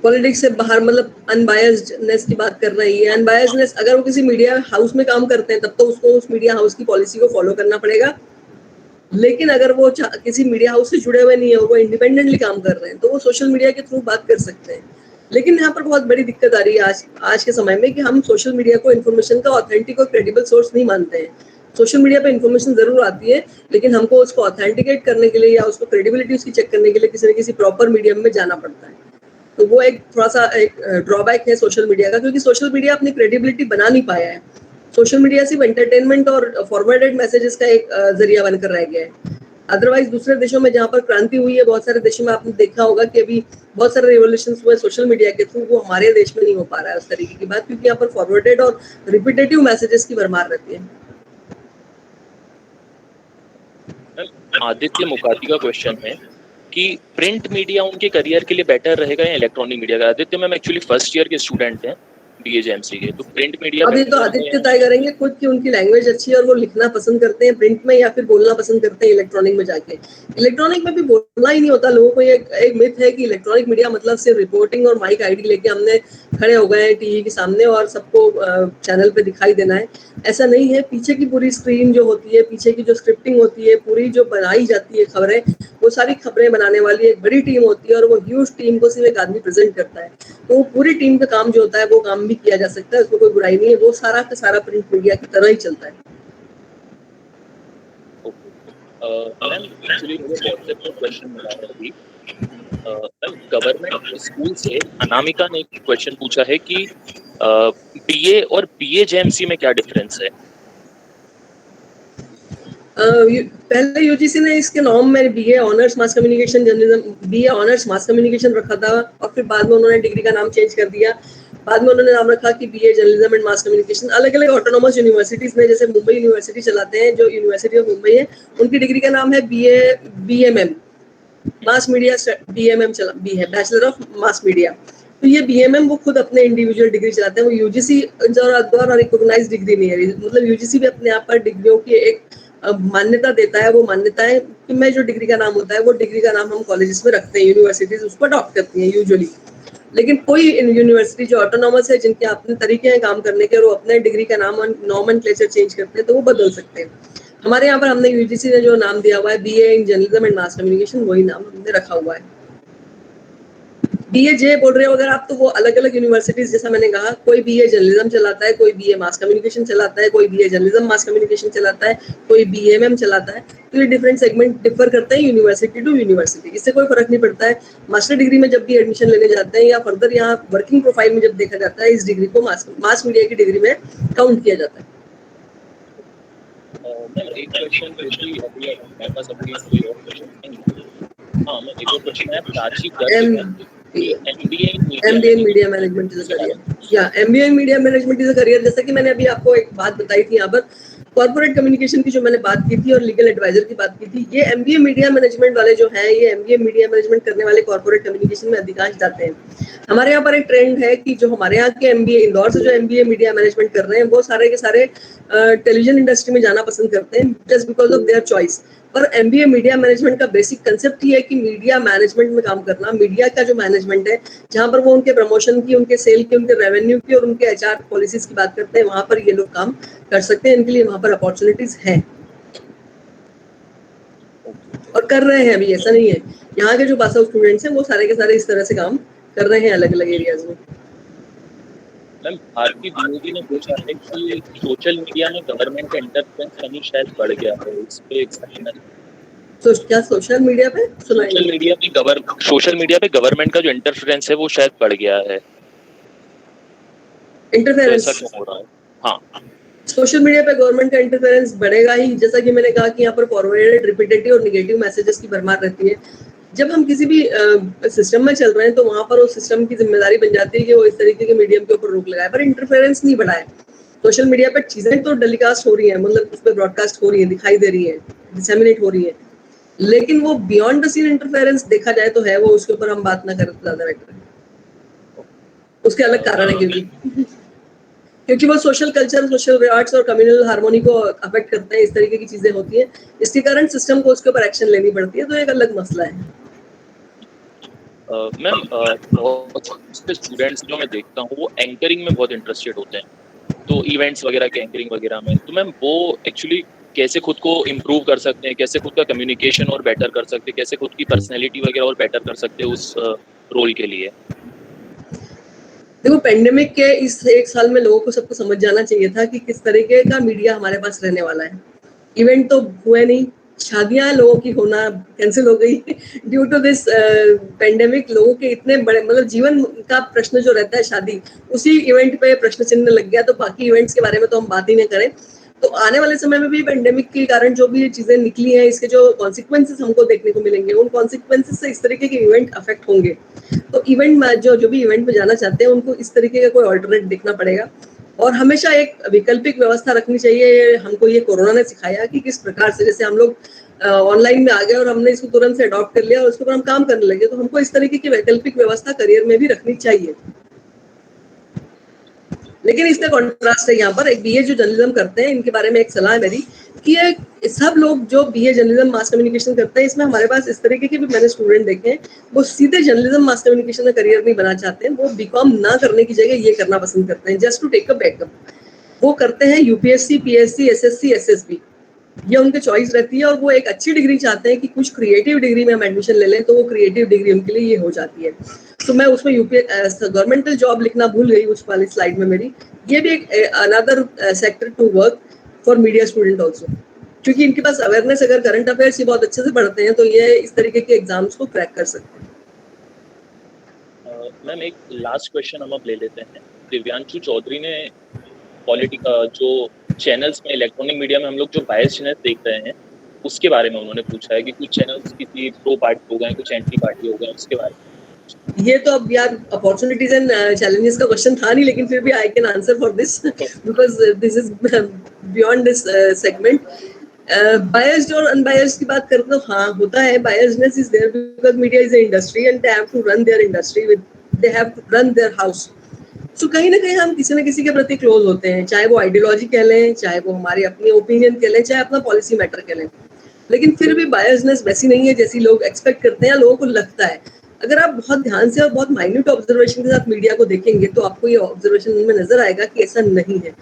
पॉलिटिक्स से बाहर, मतलब अनबायस्डनेस की बात कर रही है. अनबायस्डनेस, अगर वो किसी मीडिया हाउस में काम करते हैं तब तो उसको उस मीडिया हाउस की पॉलिसी को फॉलो करना पड़ेगा. लेकिन अगर वो किसी मीडिया हाउस से जुड़े हुए नहीं है, वो इंडिपेंडेंटली काम कर रहे हैं, तो वो सोशल मीडिया के थ्रू बात कर सकते हैं. लेकिन यहाँ पर बहुत बड़ी दिक्कत आ रही है आज के समय में कि हम सोशल मीडिया को इन्फॉर्मेशन का ऑथेंटिक और क्रेडिबल सोर्स नहीं मानते हैं. सोशल मीडिया पे इन्फॉर्मेशन जरूर आती है, लेकिन हमको उसको ऑथेंटिकेट करने के लिए या उसको क्रेडिबिलिटी उसकी चेक करने के लिए किसी न किसी प्रॉपर मीडियम में जाना पड़ता है. तो वो एक थोड़ा सा एक ड्रॉबैक है सोशल मीडिया का, क्योंकि सोशल मीडिया अपनी क्रेडिबिलिटी बना नहीं पाया है. सोशल मीडिया सिर्फ एंटरटेनमेंट और फॉरवर्डेड मैसेजेस का एक जरिया बनकर रह गया है. अदरवाइज दूसरे देशों में जहाँ पर क्रांति हुई है, बहुत सारे देशों में आपने देखा होगा कि अभी बहुत सारे रिवोल्यूशंस हुए सोशल मीडिया के थ्रू. वो हमारे देश में नहीं हो पा रहा है उस तरीके की बात, क्योंकि यहाँ पर फॉरवर्डेड और रिपीटेटिव मैसेजेस की भरमार रहती है. आदित्य मुकाती का क्वेश्चन है कि प्रिंट मीडिया उनके करियर के लिए बेटर रहेगा या इलेक्ट्रॉनिक मीडिया का. Aditya ma'am actually first year के स्टूडेंट हैं BAJMC के, तो प्रिंट मीडिया अभी तो आदित्य तय करेंगे खुद की उनकी लैंग्वेज अच्छी है और वो लिखना पसंद करते हैं प्रिंट में या फिर बोलना पसंद करते हैं इलेक्ट्रॉनिक में जाके. इलेक्ट्रॉनिक में भी बोलना ही नहीं होता. लोगों को एक मिथ है कि इलेक्ट्रॉनिक मीडिया मतलब सिर्फ रिपोर्टिंग और माइक आईडी लेके हमने खड़े हो गए हैं टीवी के सामने और सबको चैनल पे दिखाई देना है. ऐसा नहीं है. पीछे की पूरी स्क्रीन जो होती है, पीछे की जो स्क्रिप्टिंग होती है, पूरी जो बनाई जाती है खबरें, वो सारी खबरें बनाने वाली एक बड़ी टीम होती है और वो ह्यूज टीम को सिर्फ एक आदमी प्रेजेंट करता है. तो पूरी टीम का काम जो होता है वो काम भी किया जा सकता है, उसमें कोई बुराई नहीं है. वो सारा का सारा प्रिंट मीडिया की तरह ही चलता है. मैम एक्चुअली मुझे व्हाट्सएप पर क्वेश्चन मिला है अभी. गवर्नमेंट स्कूल से अनामिका ने एक क्वेश्चन पूछा है कि BA और BAJMC में क्या डिफरेंस है. पहले यूजीसी ने इसके नॉर्म में BA honours mass communication journalism, BA honours mass communication रखा था और फिर बाद में उन्होंने डिग्री का नाम चेंज कर दिया. बाद में उन्होंने नाम रखा कि BA journalism and mass communication. अलग अलग ऑटोनोमस यूनिवर्सिटीज में, जैसे मुंबई यूनिवर्सिटी चलाते हैं, जो यूनिवर्सिटी ऑफ मुंबई है, उनकी डिग्री का नाम है BMM mass media. BMM B है बैचलर ऑफ मास मीडिया. तो ये BMM वो खुद अपने इंडिविजुअल डिग्री चलाते हैं. वो यूजीसी द्वारा रिकॉग्नाइज्ड डिग्री नहीं है. मतलब यूजीसी भी अपने आप पर डिग्रियों की एक मान्यता देता है. वो मान्यता है कि मैं जो डिग्री का नाम होता है वो डिग्री का नाम हम कॉलेजेस में रखते हैं, यूनिवर्सिटीज उसको अडॉप्ट करती हैं यूजुअली. लेकिन कोई यूनिवर्सिटी जो ऑटोनॉमस है, जिनके अपने तरीके हैं काम करने के, और वो अपने डिग्री का नाम नॉमेनक्लेचर चेंज करते हैं, तो वो बदल सकते हैं. हमारे यहाँ पर हमने यूजीसी ने जो नाम दिया हुआ है BA in journalism and mass communication, वही नाम हमने रखा हुआ है. BAJ बोल रहे हो अगर आप, तो वो अलग अलग यूनिवर्सिटीज, जैसा मैंने कहा, कोई BA जर्नलिज्म चलाता है, कोई BA मास कम्युनिकेशन चलाता है, कोई BA जर्नलिज्म मास कम्युनिकेशन चलाता है, कोई BMM चलाता है. तो ये डिफरेंट सेगमेंट डिफर करते हैं यूनिवर्सिटी टू यूनिवर्सिटी. इससे कोई फर्क नहीं पड़ता है. मास्टर डिग्री में जब भी एडमिशन लेने जाते हैं या फर्दर यहाँ वर्किंग प्रोफाइल में जब देखा जाता है, इस डिग्री को मास मीडिया की डिग्री में काउंट किया जाता है. एक क्वेश्चन मेरे पास अभी कोई और क्वेश्चन नहीं. हाँ, मैं एक और क्वेश्चन है प्राची कर MBA in media management is a career. Yeah, MBA in media management is a career. जैसा कि मैंने अभी आपको एक बात बताई थी यहाँ पर, कॉर्पोरेट कम्युनिकेशन की जो मैंने बात की थी और लीगल एडवाइजर की बात की थी, ये MBA मीडिया मैनेजमेंट वाले जो हैं, ये MBA मीडिया मैनेजमेंट करने वाले कॉर्पोरेट कम्युनिकेशन में अधिकांश जाते हैं. हमारे यहाँ पर एक ट्रेंड है कि जो हमारे यहाँ के MBA इंदौर से जो MBA मीडिया मैनेजमेंट कर रहे हैं, वो सारे के सारे टेलीविजन इंडस्ट्री में जाना पसंद करते हैं just because of their choice. पर MBA मीडिया मैनेजमेंट का बेसिक कंसेप्ट ये है कि मीडिया मैनेजमेंट में काम करना, मीडिया का जो मैनेजमेंट है, जहाँ पर वो उनके प्रमोशन की, उनके सेल की, उनके रेवेन्यू की और उनके HR पॉलिसीज की बात करते हैं, वहां पर ये लोग काम कर सकते हैं. इनके लिए वहां पर अपॉर्चुनिटीज हैं और कर रहे हैं. अभी ऐसा नहीं है. यहाँ के जो पास आउट स्टूडेंट्स हैं वो सारे के सारे इस तरह से काम कर रहे हैं अलग अलग एरियाज में. मैम, भारती द्विवेदी ने पूछा है कि सोशल मीडिया में गवर्नमेंट का इंटरफेरेंस कहीं शायद बढ़ गया है, इस पे एक्सप्लेन. तो क्या सोशल मीडिया पे सोशल मीडिया पे गवर्नमेंट का जो इंटरफेरेंस है वो शायद बढ़ गया है. तो इंटरफेरेंस ऐसा क्यों हो रहा है? हाँ, सोशल मीडिया पे गवर्नमेंट का इंटरफेरेंस बढ़ेगा ही, जैसा कि मैंने कहा कि यहाँ पर फॉरवर्डेड रिपीटेटिव और निगेटिव मैसेजेस की भरमार रहती है। जब हम किसी भी सिस्टम में चल रहे हैं तो वहां पर उस सिस्टम की जिम्मेदारी बन जाती है कि वो इस तरीके के मीडियम के ऊपर रोक लगाए, पर इंटरफेरेंस नहीं बढ़ाए। सोशल मीडिया पर चीजें तो टेलीकास्ट हो रही है, मतलब उस पर ब्रॉडकास्ट हो रही है, दिखाई दे रही है, डिसेमिनेट हो रही है, लेकिन वो बियॉन्ड द सीन इंटरफेरेंस देखा जाए तो है वो, उसके ऊपर हम बात ना करें तो ज्यादा बेटर है। उसके अलग कारण है, क्योंकि वो सोशल कल्चर, सोशल आर्ट्स और कम्युनल हार्मोनी को अफेक्ट करते हैं, इस तरीके की चीजें होती हैं, इसके कारण सिस्टम को उसके ऊपर एक्शन लेनी पड़ती है, तो एक अलग मसला है। मैम बहुत से स्टूडेंट्स जो मैं देखता हूँ वो एंकरिंग में बहुत इंटरेस्टेड होते हैं, तो इवेंट्स वगैरह के एंकरिंग वगैरह में, तो मैम वो एक्चुअली कैसे खुद को इम्प्रूव कर सकते हैं, कैसे खुद का कम्युनिकेशन और बेटर कर सकते हैं, कैसे खुद की पर्सनैलिटी वगैरह और बेटर कर सकते हैं उस रोल के लिए? देखो, पेंडेमिक के इस 1 साल में लोगों को सबको समझ जाना चाहिए था कि किस तरीके का मीडिया हमारे पास रहने वाला है। इवेंट तो हुए नहीं, शादियां लोगों की होना कैंसिल हो गई ड्यू टू दिस पेंडेमिक। लोगों के इतने बड़े, मतलब जीवन का प्रश्न जो रहता है शादी, उसी इवेंट पे प्रश्न चिन्ह लग गया, तो बाकी इवेंट्स के बारे में तो हम बात ही नहीं करें। तो आने वाले समय में भी पेंडेमिक के कारण जो भी चीजें निकली हैं, इसके जो कॉन्सिक्वेंसेस हमको देखने को मिलेंगे, उन कॉन्सिक्वेंसेस से इस तरीके के इवेंट अफेक्ट होंगे। तो इवेंट में जो भी इवेंट में जाना चाहते हैं उनको इस तरीके का कोई ऑल्टरनेट देखना पड़ेगा, और हमेशा एक वैकल्पिक व्यवस्था रखनी चाहिए। हमको ये कोरोना ने सिखाया कि किस प्रकार से, जैसे हम लोग ऑनलाइन में आ गए और हमने इसको तुरंत से अडॉप्ट कर लिया और उसके ऊपर हम काम करने लगे, तो हमको इस तरीके की वैकल्पिक व्यवस्था करियर में भी रखनी चाहिए। लेकिन इसका कॉन्ट्रास्ट है यहाँ पर, एक बीए जो जर्नलिज्म करते हैं, इनके बारे में एक सलाह है मेरी कि ये सब लोग जो बीए जर्नलिज्म मास कम्युनिकेशन करते हैं, इसमें हमारे पास इस तरीके के भी मैंने स्टूडेंट देखे हैं, वो सीधे जर्नलिज्म मास कम्युनिकेशन में करियर नहीं बना चाहते हैं, वो बीकॉम ना करने की जगह ये करना पसंद करते हैं, just to take a backup. वो करते हैं यूपीएससी, पीएससी, एसएससी, एसएसबी, ये उनकी चॉइस रहती है, और वो एक अच्छी डिग्री चाहते हैं कि कुछ क्रिएटिव डिग्री में हम एडमिशन ले लें, तो वो क्रिएटिव डिग्री उनके लिए ये हो जाती है। तो मैं उसमें गवर्नमेंटल जॉब लिखना भूल गई उस वाली स्लाइड में मेरी, ये भी एक another sector to work for media student also, क्योंकि इनके पास अवेयरनेस, अगर करंट अफेयर्स ये बहुत अच्छे से पढ़ते हैं तो ये इस तरीके के एग्जाम्स को क्रैक कर सकते हैं। मैम एक लास्ट क्वेश्चन हम अब ले लेते हैं। दिव्यांशु चौधरी ने जो चैनल्स में, इलेक्ट्रॉनिक मीडिया में हम लोग जो बायस चैनल देख रहे हैं उसके बारे में उन्होंने पूछा है कि कुछ चैनल्स किसी प्रो पार्टी हो गए, कुछ एंटी पार्टी हो गए, उसके बारे में। ये तो अब यार अपॉर्चुनिटीज एंड चैलेंजेस का क्वेश्चन था नहीं, लेकिन फिर भी I can answer for this because this is beyond this segment. Biased और अनबायस्ड की बात करें तो हाँ, होता है, biasedness is there because media is a industry and they have to run their industry with, they have to run their house. So कहीं ना कहीं हम किसी न किसी के प्रति क्लोज होते हैं, चाहे वो आइडियोलॉजी कह लें, चाहे वो हमारी अपनी ओपिनियन कह लें, चाहे अपना पॉलिसी मैटर कह लें, लेकिन फिर भी बायसनेस वैसी नहीं है जैसी लोग एक्सपेक्ट करते हैं, लोगों को लगता है। अगर आप बहुत ध्यान से और बहुत माइन्यूट ऑब्जर्वेशन के साथ मीडिया को देखेंगे तो आपको ये ऑब्जर्वेशन में नजर आएगा कि ऐसा नहीं है।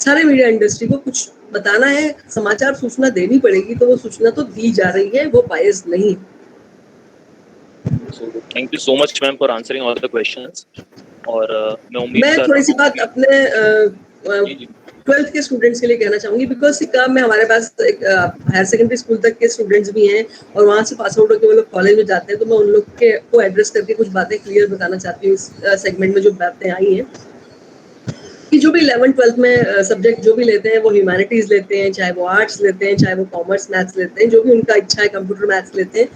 सारे मीडिया इंडस्ट्री को कुछ बताना है, समाचार सूचना देनी पड़ेगी, तो वो सूचना तो दी जा रही है, वो बायस नहीं। So thank you so much ma'am for answering all the questions. और मैं उम्मीद कर रहा हूं, थोड़ी सी बात अपने 12th के स्टूडेंट्स के लिए कहना चाहूंगी, बिकॉज सिक्का में हमारे पास एक हायर सेकेंडरी स्कूल तक के स्टूडेंट्स भी हैं और वहाँ से पास आउट होकर वो लोग कॉलेज में जाते हैं, तो मैं उन लोग के को एड्रेस करके कुछ बातें क्लियर बताना चाहती हूँ इस सेगमेंट में जो बातें आई हैं, कि जो भी 11th-12th में सब्जेक्ट जो भी लेते हैं, वो ह्यूमैनिटीज लेते हैं, चाहे वो आर्ट्स लेते हैं, चाहे वो कॉमर्स मैथ्स लेते हैं, जो भी उनका इच्छा है, कंप्यूटर मैथ्स लेते हैं,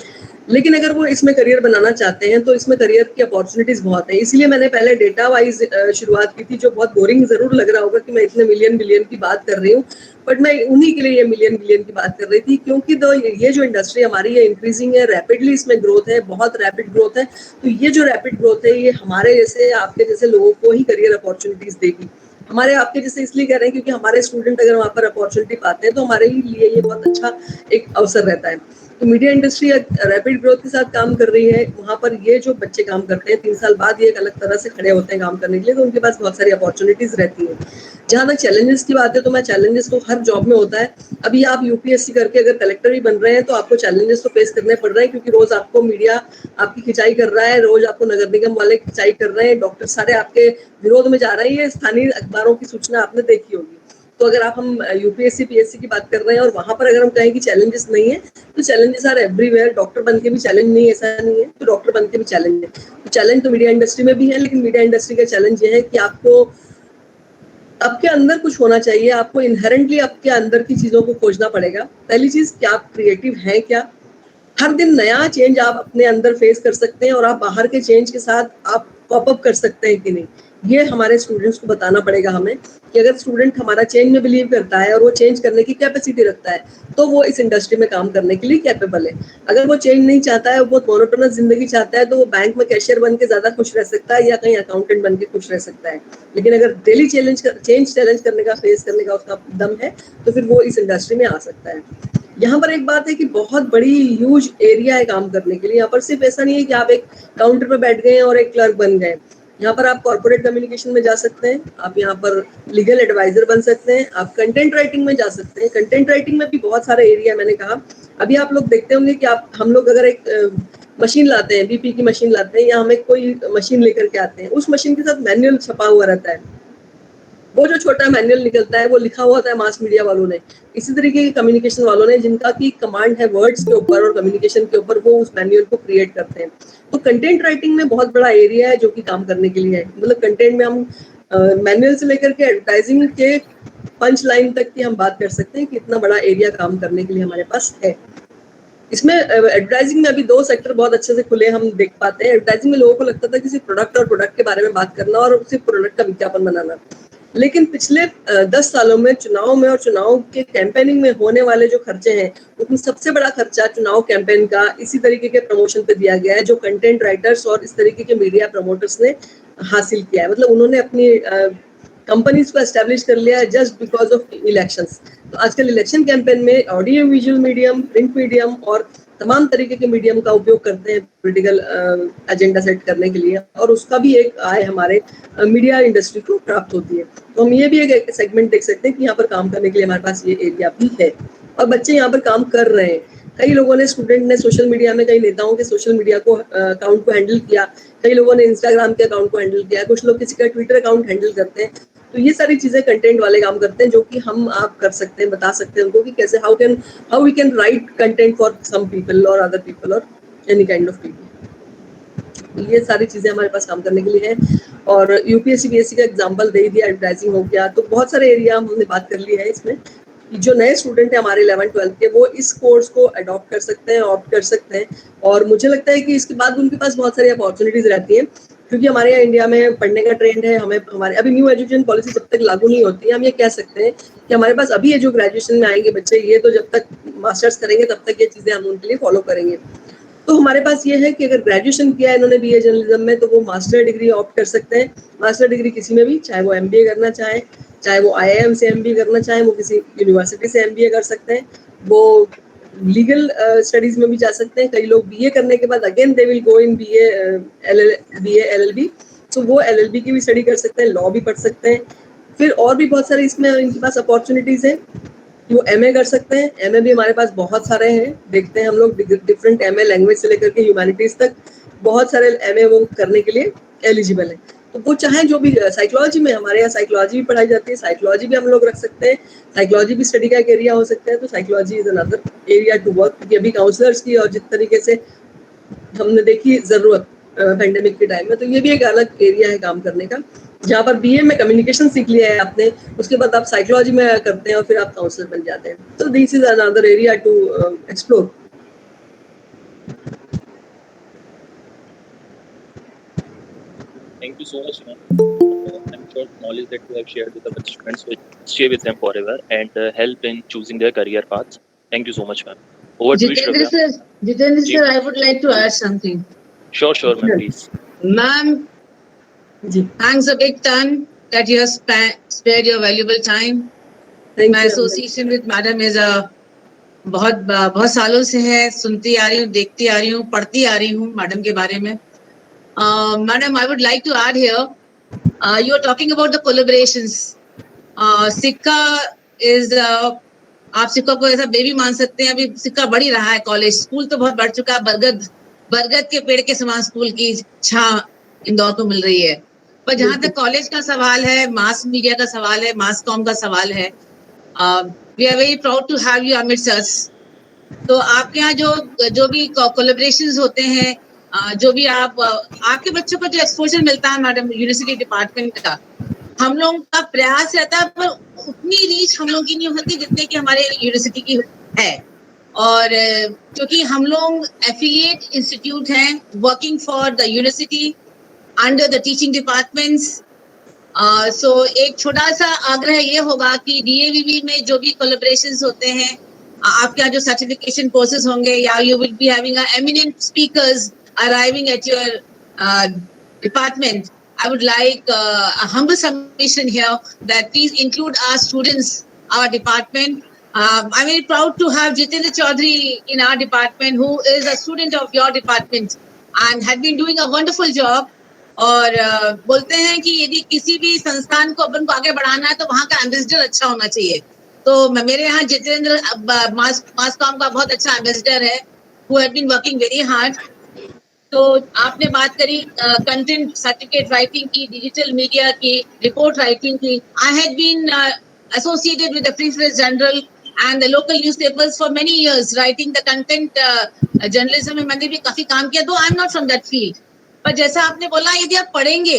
लेकिन अगर वो इसमें करियर बनाना चाहते हैं तो इसमें करियर की अपॉर्चुनिटीज बहुत है। इसीलिए मैंने पहले डेटा वाइज शुरुआत की थी, जो बहुत बोरिंग जरूर लग रहा होगा कि मैं इतने मिलियन बिलियन की बात कर रही हूँ, बट मैं उन्हीं के लिए ये मिलियन बिलियन की बात कर रही थी, क्योंकि ये जो इंडस्ट्री हमारी है इंक्रीजिंग है, रैपिडली इसमें ग्रोथ है, बहुत रैपिड ग्रोथ है। तो ये जो रैपिड ग्रोथ है, ये हमारे जैसे, आपके जैसे लोगों को ही करियर अपॉर्चुनिटीज देगी। हमारे आपके जैसे इसलिए कह रहे हैं क्योंकि हमारे स्टूडेंट अगर वहाँ पर अपॉर्चुनिटी पाते हैं तो हमारे लिए ये बहुत अच्छा एक अवसर रहता है। तो मीडिया इंडस्ट्री रैपिड ग्रोथ के साथ काम कर रही है, वहाँ पर ये जो बच्चे काम करते हैं 3 साल बाद ये एक अलग तरह से खड़े होते हैं काम करने के लिए, तो उनके पास बहुत सारी अपॉर्चुनिटीज रहती हैं। जहाँ तक चैलेंजेस की बात है, तो मैं चैलेंजेस तो हर जॉब में होता है। अभी आप यूपीएससी करके अगर कलेक्टर भी बन रहे हैं तो आपको चैलेंजेस तो फेस करने पड़ रहे हैं, क्योंकि रोज आपको मीडिया आपकी खिंचाई कर रहा है, रोज आपको नगर निगम वाले खिंचाई कर रहे हैं, डॉक्टर सारे आपके विरोध में जा रहे हैं। ये स्थानीय अखबारों की सूचना आपने देखी होगी। तो अगर आप हम यूपीएससी पीएससी की बात कर रहे हैं और वहां पर अगर हम कहें कि चैलेंजेस नहीं है, तो चैलेंजेस आर एवरीवेयर। डॉक्टर बन के भी चैलेंज नहीं, ऐसा नहीं है, तो डॉक्टर बन के भी चैलेंज है। तो चैलेंज तो मीडिया इंडस्ट्री में भी है, लेकिन मीडिया इंडस्ट्री का चैलेंज ये है कि आपको आपके अंदर कुछ होना चाहिए, आपको इनहेरेंटली आपके अंदर की चीजों को खोजना पड़ेगा। पहली चीज, क्या आप क्रिएटिव हैं क्या? हर दिन नया चेंज आप अपने अंदर फेस कर सकते हैं और आप बाहर के चेंज के साथ आप कॉप अप कर सकते हैं कि नहीं, ये हमारे स्टूडेंट्स को बताना पड़ेगा हमें कि अगर स्टूडेंट हमारा चेंज में बिलीव करता है और वो चेंज करने की कैपेसिटी रखता है तो वो इस इंडस्ट्री में काम करने के लिए कैपेबल है। अगर वो चेंज नहीं चाहता है, वो मोनोटोनस जिंदगी चाहता है, तो वो बैंक में कैशियर बन के ज्यादा खुश रह सकता है या कहीं अकाउंटेंट बन के खुश रह सकता है। लेकिन अगर डेली चेंज करने का, फेस करने का उसका दम है तो फिर वो इस इंडस्ट्री में आ सकता है। यहाँ पर एक बात है कि बहुत बड़ी ह्यूज एरिया है काम करने के लिए। यहाँ पर सिर्फ ऐसा नहीं है कि आप एक काउंटर पर बैठ गए और एक क्लर्क बन गए। यहाँ पर आप कॉर्पोरेट कम्युनिकेशन में जा सकते हैं, आप यहाँ पर लीगल एडवाइजर बन सकते हैं, आप कंटेंट राइटिंग में जा सकते हैं। कंटेंट राइटिंग में भी बहुत सारा एरिया, मैंने कहा अभी आप लोग देखते होंगे कि हम लोग अगर एक मशीन लाते हैं, बीपी की मशीन लाते हैं या हम एक कोई मशीन लेकर के आते हैं, उस मशीन के साथ मैनुअल छपा हुआ रहता है। वो जो छोटा मैनुअल निकलता है वो लिखा हुआ होता है मास मीडिया वालों ने, इसी तरीके के कम्युनिकेशन वालों ने जिनका की कमांड है वर्ड्स के ऊपर और कम्युनिकेशन के ऊपर, वो उस मैनुअल को क्रिएट करते हैं। तो कंटेंट राइटिंग में बहुत बड़ा एरिया है जो कि काम करने के लिए है। मतलब कंटेंट में हम मैनुअल से लेकर के एडवर्टाइजिंग के पंच लाइन तक की हम बात कर सकते हैं कि इतना बड़ा एरिया काम करने के लिए हमारे पास है। इसमें एडवर्टाइजिंग में अभी 2 सेक्टर बहुत अच्छे से खुले हम देख पाते हैं। एडवर्टाइजिंग में लोगों को लगता था कि सिर्फ प्रोडक्ट और प्रोडक्ट के बारे में बात करना और सिर्फ प्रोडक्ट का विज्ञापन बनाना, लेकिन पिछले 10 सालों में चुनाव में और चुनाव के कैंपेनिंग में होने वाले जो खर्चे हैं, उसमें सबसे बड़ा खर्चा चुनाव कैंपेन का इसी तरीके के प्रमोशन पे दिया गया है, जो कंटेंट राइटर्स और इस तरीके के मीडिया प्रमोटर्स ने हासिल किया है। मतलब उन्होंने अपनी कंपनीज को एस्टेब्लिश कर लिया है जस्ट बिकॉज ऑफ इलेक्शंस। तो आजकल इलेक्शन कैंपेन में audio visual medium, print medium और तमाम तरीके के मीडियम का उपयोग करते हैं पॉलिटिकल एजेंडा सेट करने के लिए, और उसका भी एक आय हमारे मीडिया इंडस्ट्री को प्राप्त होती है। तो हम ये भी एक सेगमेंट देख सकते हैं कि यहाँ पर काम करने के लिए हमारे पास ये एरिया भी है और बच्चे यहाँ पर काम कर रहे हैं। कई लोगों ने, स्टूडेंट ने सोशल मीडिया में, कई नेताओं के सोशल मीडिया को अकाउंट को हैंडल किया, कई लोगों ने इंस्टाग्राम के अकाउंट को हैंडल किया, कुछ लोग किसी का ट्विटर अकाउंट हैंडल करते हैं। तो ये सारी चीजें कंटेंट वाले काम करते हैं जो कि हम आप कर सकते हैं, बता सकते हैं उनको कि कैसे how we can write content for some people और अदर पीपल और एनी काइंड ऑफ पीपल। ये सारी चीजें हमारे पास काम करने के लिए है। और यूपीएससी बीएससी का एग्जांपल दे दिया, एडवर्टाइजिंग हो गया, तो बहुत सारे एरिया हमने बात कर ली है इसमें। जो नए स्टूडेंट है हमारे 11th-12th के, वो इस कोर्स को अडॉप्ट कर सकते हैं, ऑप्ट कर सकते हैं, और मुझे लगता है कि इसके बाद उनके पास बहुत सारी अपॉर्चुनिटीज रहती हैं, क्योंकि हमारे यहाँ इंडिया में पढ़ने का ट्रेंड है। हमें हमारे अभी न्यू एजुकेशन पॉलिसी जब तक लागू नहीं होती है, हम ये कह सकते हैं कि हमारे पास अभी ये जो ग्रेजुएशन में आएंगे बच्चे, ये तो जब तक मास्टर्स करेंगे तब तक ये चीजें हम उनके लिए फॉलो करेंगे। तो हमारे पास ये है कि अगर ग्रेजुएशन किया है इन्होंने बीए जर्नलिज्म में, तो वो मास्टर डिग्री ऑप्ट कर सकते हैं। मास्टर डिग्री किसी में भी, चाहे वो एमबीए करना चाहे, चाहे वो आईआईएम से एमबीए करना चाहे, वो किसी यूनिवर्सिटी से एमबीए कर सकते हैं, वो लीगल स्टडीज में भी जा सकते हैं। कई लोग बीए करने के बाद again they will go in BA LLB, तो वो एलएलबी की भी स्टडी कर सकते हैं, लॉ भी पढ़ सकते हैं। फिर और भी बहुत सारे इसमें इनके पास अपॉर्चुनिटीज है। वो एमए कर सकते हैं, एमए भी हमारे पास बहुत सारे हैं, देखते हैं हम लोग डिफरेंट एमए, लैंग्वेज से लेकर के ह्यूमैनिटीज तक बहुत सारे एमए वो करने के लिए एलिजिबल है। तो वो चाहे जो भी, साइकोलॉजी में हमारे यहाँ साइकोलॉजी भी पढ़ाई जाती है, साइकोलॉजी भी हम लोग रख सकते हैं, साइकोलॉजी भी स्टडी का एक एरिया हो सकता है। तो psychology is another area to work, क्योंकि अभी काउंसलर्स की और जिस तरीके से हमने देखी जरूरत पेंडेमिक के टाइम में, तो ये भी एक अलग एरिया है काम करने का, जहाँ पर बीए में कम्युनिकेशन सीख लिया है आपने, उसके बाद आप साइकोलॉजी में करते हैं और फिर आप काउंसलर बन जाते हैं। तो this is another area to explore. Thank you so much, ma'am. I'm sure knowledge that you have shared with our students will stay with them forever and help in choosing their career paths. Thank you so much, ma'am. Over to you, Shravya. Jitendra sir, I would like to add something. Sure, ma'am, please. Ma'am, thanks a big ton that you have spared your valuable time. My association with madam is बहुत सालों से है, सुनती आ रही हूँ, देखती आ रही हूँ, पढ़ती आ रही हूँ मैडम के बारे में। Madam, I would like to add here, you are talking about the collaborations. सिक्का is, आप सिक्का को ऐसा बेबी मान सकते हैं, अभी सिक्का बढ़ ही रहा है, कॉलेज स्कूल तो बहुत बढ़ चुका है, बरगद के पेड़ के समान स्कूल की छां इंदौर को मिल रही है। पर जहां तक कॉलेज का सवाल है, मास मीडिया का सवाल है, मास कॉम का सवाल है, we are very proud to have you amidst us. तो आपके यहाँ जो भी कोलैबोरेशंस होते हैं, जो भी आपके बच्चों को जो एक्सपोजर मिलता है मैडम यूनिवर्सिटी डिपार्टमेंट का, हम लोग का प्रयास रहता है, पर उतनी रीच हम लोग की नहीं होती जितने की हमारे यूनिवर्सिटी की है। और क्योंकि हम लोग एफिलिएट इंस्टीट्यूट हैं working for the university under the teaching departments. So एक छोटा सा आग्रह ये होगा कि डीएवीवी में जो भी कोलैबोरेशंस होते हैं, आपके यहाँ जो सर्टिफिकेशन कोर्सेज होंगे, या you will be having eminent speakers arriving at your department, I would like a humble submission here that please include our students, our department. I'm very proud to have Jitendra Chaudhary in our department, who is a student of your department and had been doing a wonderful job. और बोलते हैं कि यदि किसी भी संस्थान को अपन को आगे बढ़ाना है तो वहाँ का एम्बेसडर अच्छा होना चाहिए। तो मेरे यहाँ जितेंद्र मास कॉम का बहुत अच्छा एम्बेसडर है, who had been working very hard. तो आपने बात करी कंटेंट सर्टिफिकेट राइटिंग की, डिजिटल मीडिया की, रिपोर्ट राइटिंग की। I had been associated with the print press general and the local newspapers for many years writing the content journalism में मैंने भी काफी काम किया, though I am not from that field. पर जैसा आपने बोला, यदि आप पढ़ेंगे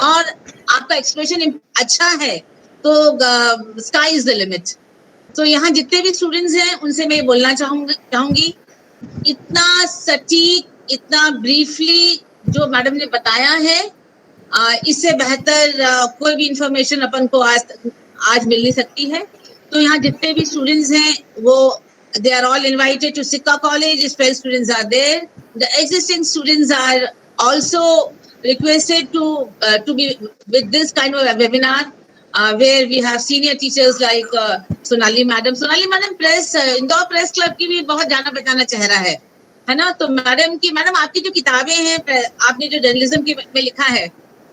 और आपका एक्सप्रेशन अच्छा है तो स्काई इज द लिमिट। तो यहाँ जितने भी स्टूडेंट्स हैं उनसे मैं बोलना चाहूंगी, इतना सटीक, इतना ब्रीफली जो मैडम ने बताया है, इससे बेहतर कोई भी इंफॉर्मेशन अपन को आज मिल नहीं सकती है। तो यहाँ जितने भी स्टूडेंट्स हैं वो they are all invited to Sikka College. Spell students are there. The existing students are also requested to be with this kind of a webinar where we have senior teachers like Sonali Madam. Sonali Madam press Indore press club की भी बहुत जाना पहचाना चेहरा है ना। तो madam आपकी जो किताबें हैं, आपने जो जर्नलिज्म के में लिखा है,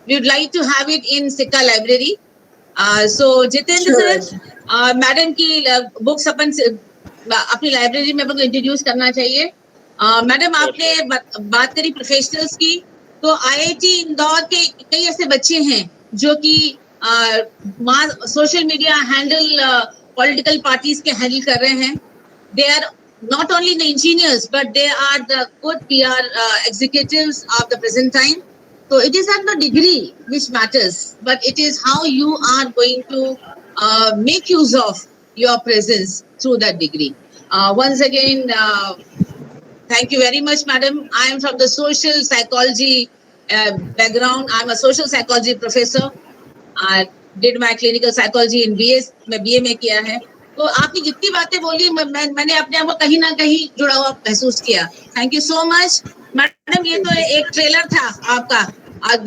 we would like to have it in Sikka library. So Jitendra sir, madam की बुक्स अपनी लाइब्रेरी में अपन को इंट्रोड्यूस करना चाहिए। मैडम आपने बात करी प्रोफेशनल्स की, तो आईआईटी इंदौर के कई ऐसे बच्चे हैं जो कि social media handle political parties के हैंडल कर रहे हैं। They are not only the engineers, but they are the good PR executives of the present time. So it is not the degree which matters, but it is how you are going to make use of your presence through that degree. Once again, thank you very much, madam. I am from the social psychology background. I'm a social psychology professor. I did my clinical psychology in BA. मैं BA में किया है। तो आपने जितनी बातें बोली, मैंने अपने आप को कहीं ना कहीं जुड़ा हुआ महसूस किया। Thank you so much madam. ये तो एक ट्रेलर था आपका,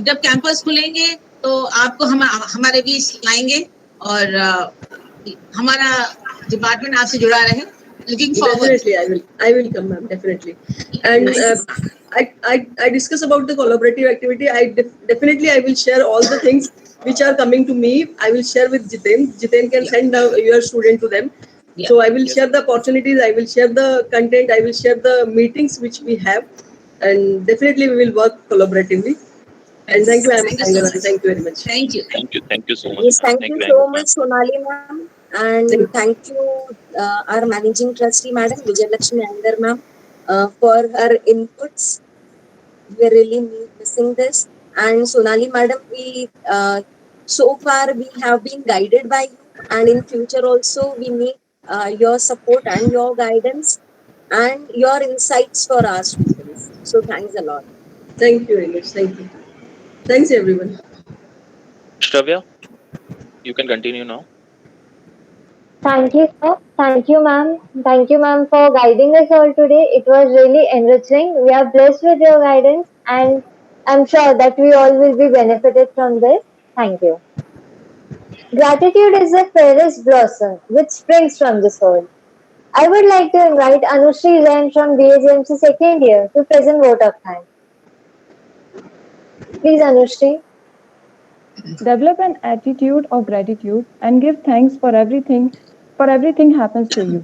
जब कैंपस खुलेंगे तो आपको हमारे बीच लाएंगे और हमारा डिपार्टमेंट आपसे जुड़ा रहे। Looking forward. Definitely, I will come, ma'am. Definitely. And I discuss about the collaborative activity. Definitely I will share all the things which are coming to me. I will share with Jiten. Jiten can send your student to them. Yeah. So I will share the opportunities. I will share the content. I will share the meetings which we have, and definitely we will work collaboratively. And thank you, Thank you so much. Thank you very much. Thank you. Thank you so much. Yes, thank you so much, Sonali ma'am. And thank you, our managing trustee, Madam Vijayalakshmi Iyengar ma'am, for her inputs. We're really missing this. And Sonali Madam, we so far we have been guided by you, and in future also we need your support and your guidance and your insights for our students. So thanks a lot. Thank you very much. Thank you. Thanks everyone. Shravya, you can continue now. Thank you, sir. Thank you, ma'am. Thank you, ma'am, for guiding us all today. It was really enriching. We are blessed with your guidance, and I'm sure that we all will be benefited from this. Thank you. Gratitude is the fairest blossom which springs from the soul. I would like to invite Anushri Jain from BAGMC second year to present vote of thanks. Please, Anushri. Develop an attitude of gratitude and give thanks for everything happens to you.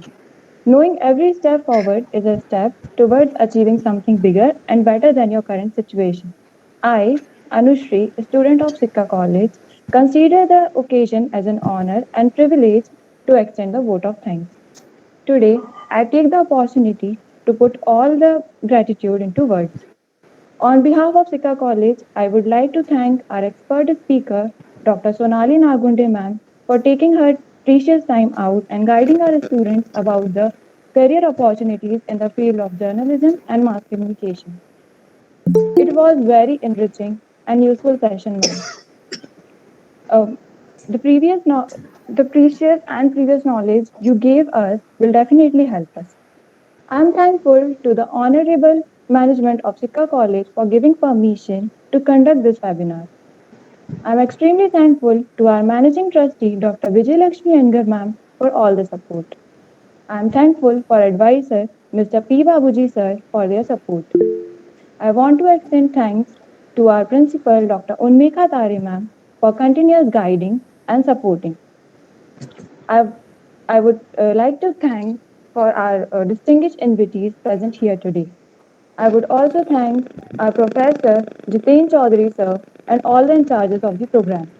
Knowing every step forward is a step towards achieving something bigger and better than your current situation. I, Anushri, a student of Sikka College, consider the occasion as an honor and privilege to extend the vote of thanks. Today, I take the opportunity to put all the gratitude into words. On behalf of Sikka College, I would like to thank our expert speaker, Dr. Sonali Nagunde ma'am, for taking her precious time out and guiding our students about the career opportunities in the field of journalism and mass communication. It was very enriching and useful session, ma'am. Um, the the precious and previous knowledge you gave us will definitely help us. I am thankful to the Honorable Management of Sikka College for giving permission to conduct this webinar. I am extremely thankful to our Managing Trustee, Dr. Vijay Lakshmi Engar ma'am, for all the support. I am thankful for advisor, Mr. P. Babuji sir, for their support. I want to extend thanks to our principal, Dr. Unmekha Tare ma'am, for continuous guiding and supporting. I, I would like to thank for our distinguished invitees present here today. I would also thank our Professor Jiten Chaudhary sir and all the in charges of the program.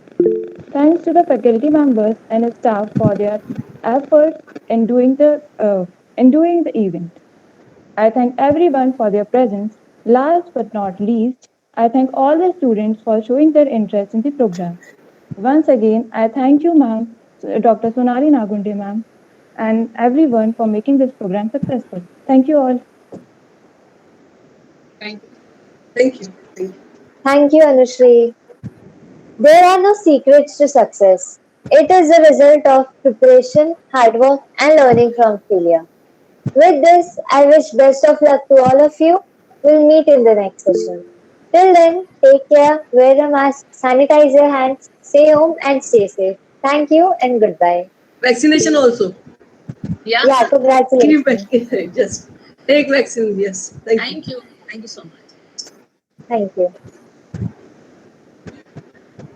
Thanks to the faculty members and staff for their efforts in doing the event. I thank everyone for their presence. Last but not least, I thank all the students for showing their interest in the program. Once again, I thank you, ma'am, Dr. Sonali Nagunde, ma'am, and everyone for making this program successful. Thank you all. Thank you. Thank you. Thank you, Anushri. There are no secrets to success. It is the result of preparation, hard work, and learning from failure. With this, I wish best of luck to all of you. We'll meet in the next session. Till then, take care, wear a mask, sanitize your hands, stay home, and stay safe. Thank you and goodbye. Vaccination also. Yeah. Yeah, congratulations. Just take vaccine. Yes. Thank you. Thank you. Thank you so much. Thank you.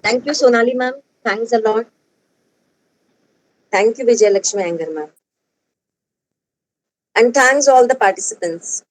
Thank you, Sonali ma'am. Thanks a lot. Thank you, Vijay Lakshmi Iyengar ma'am. And thanks all the participants.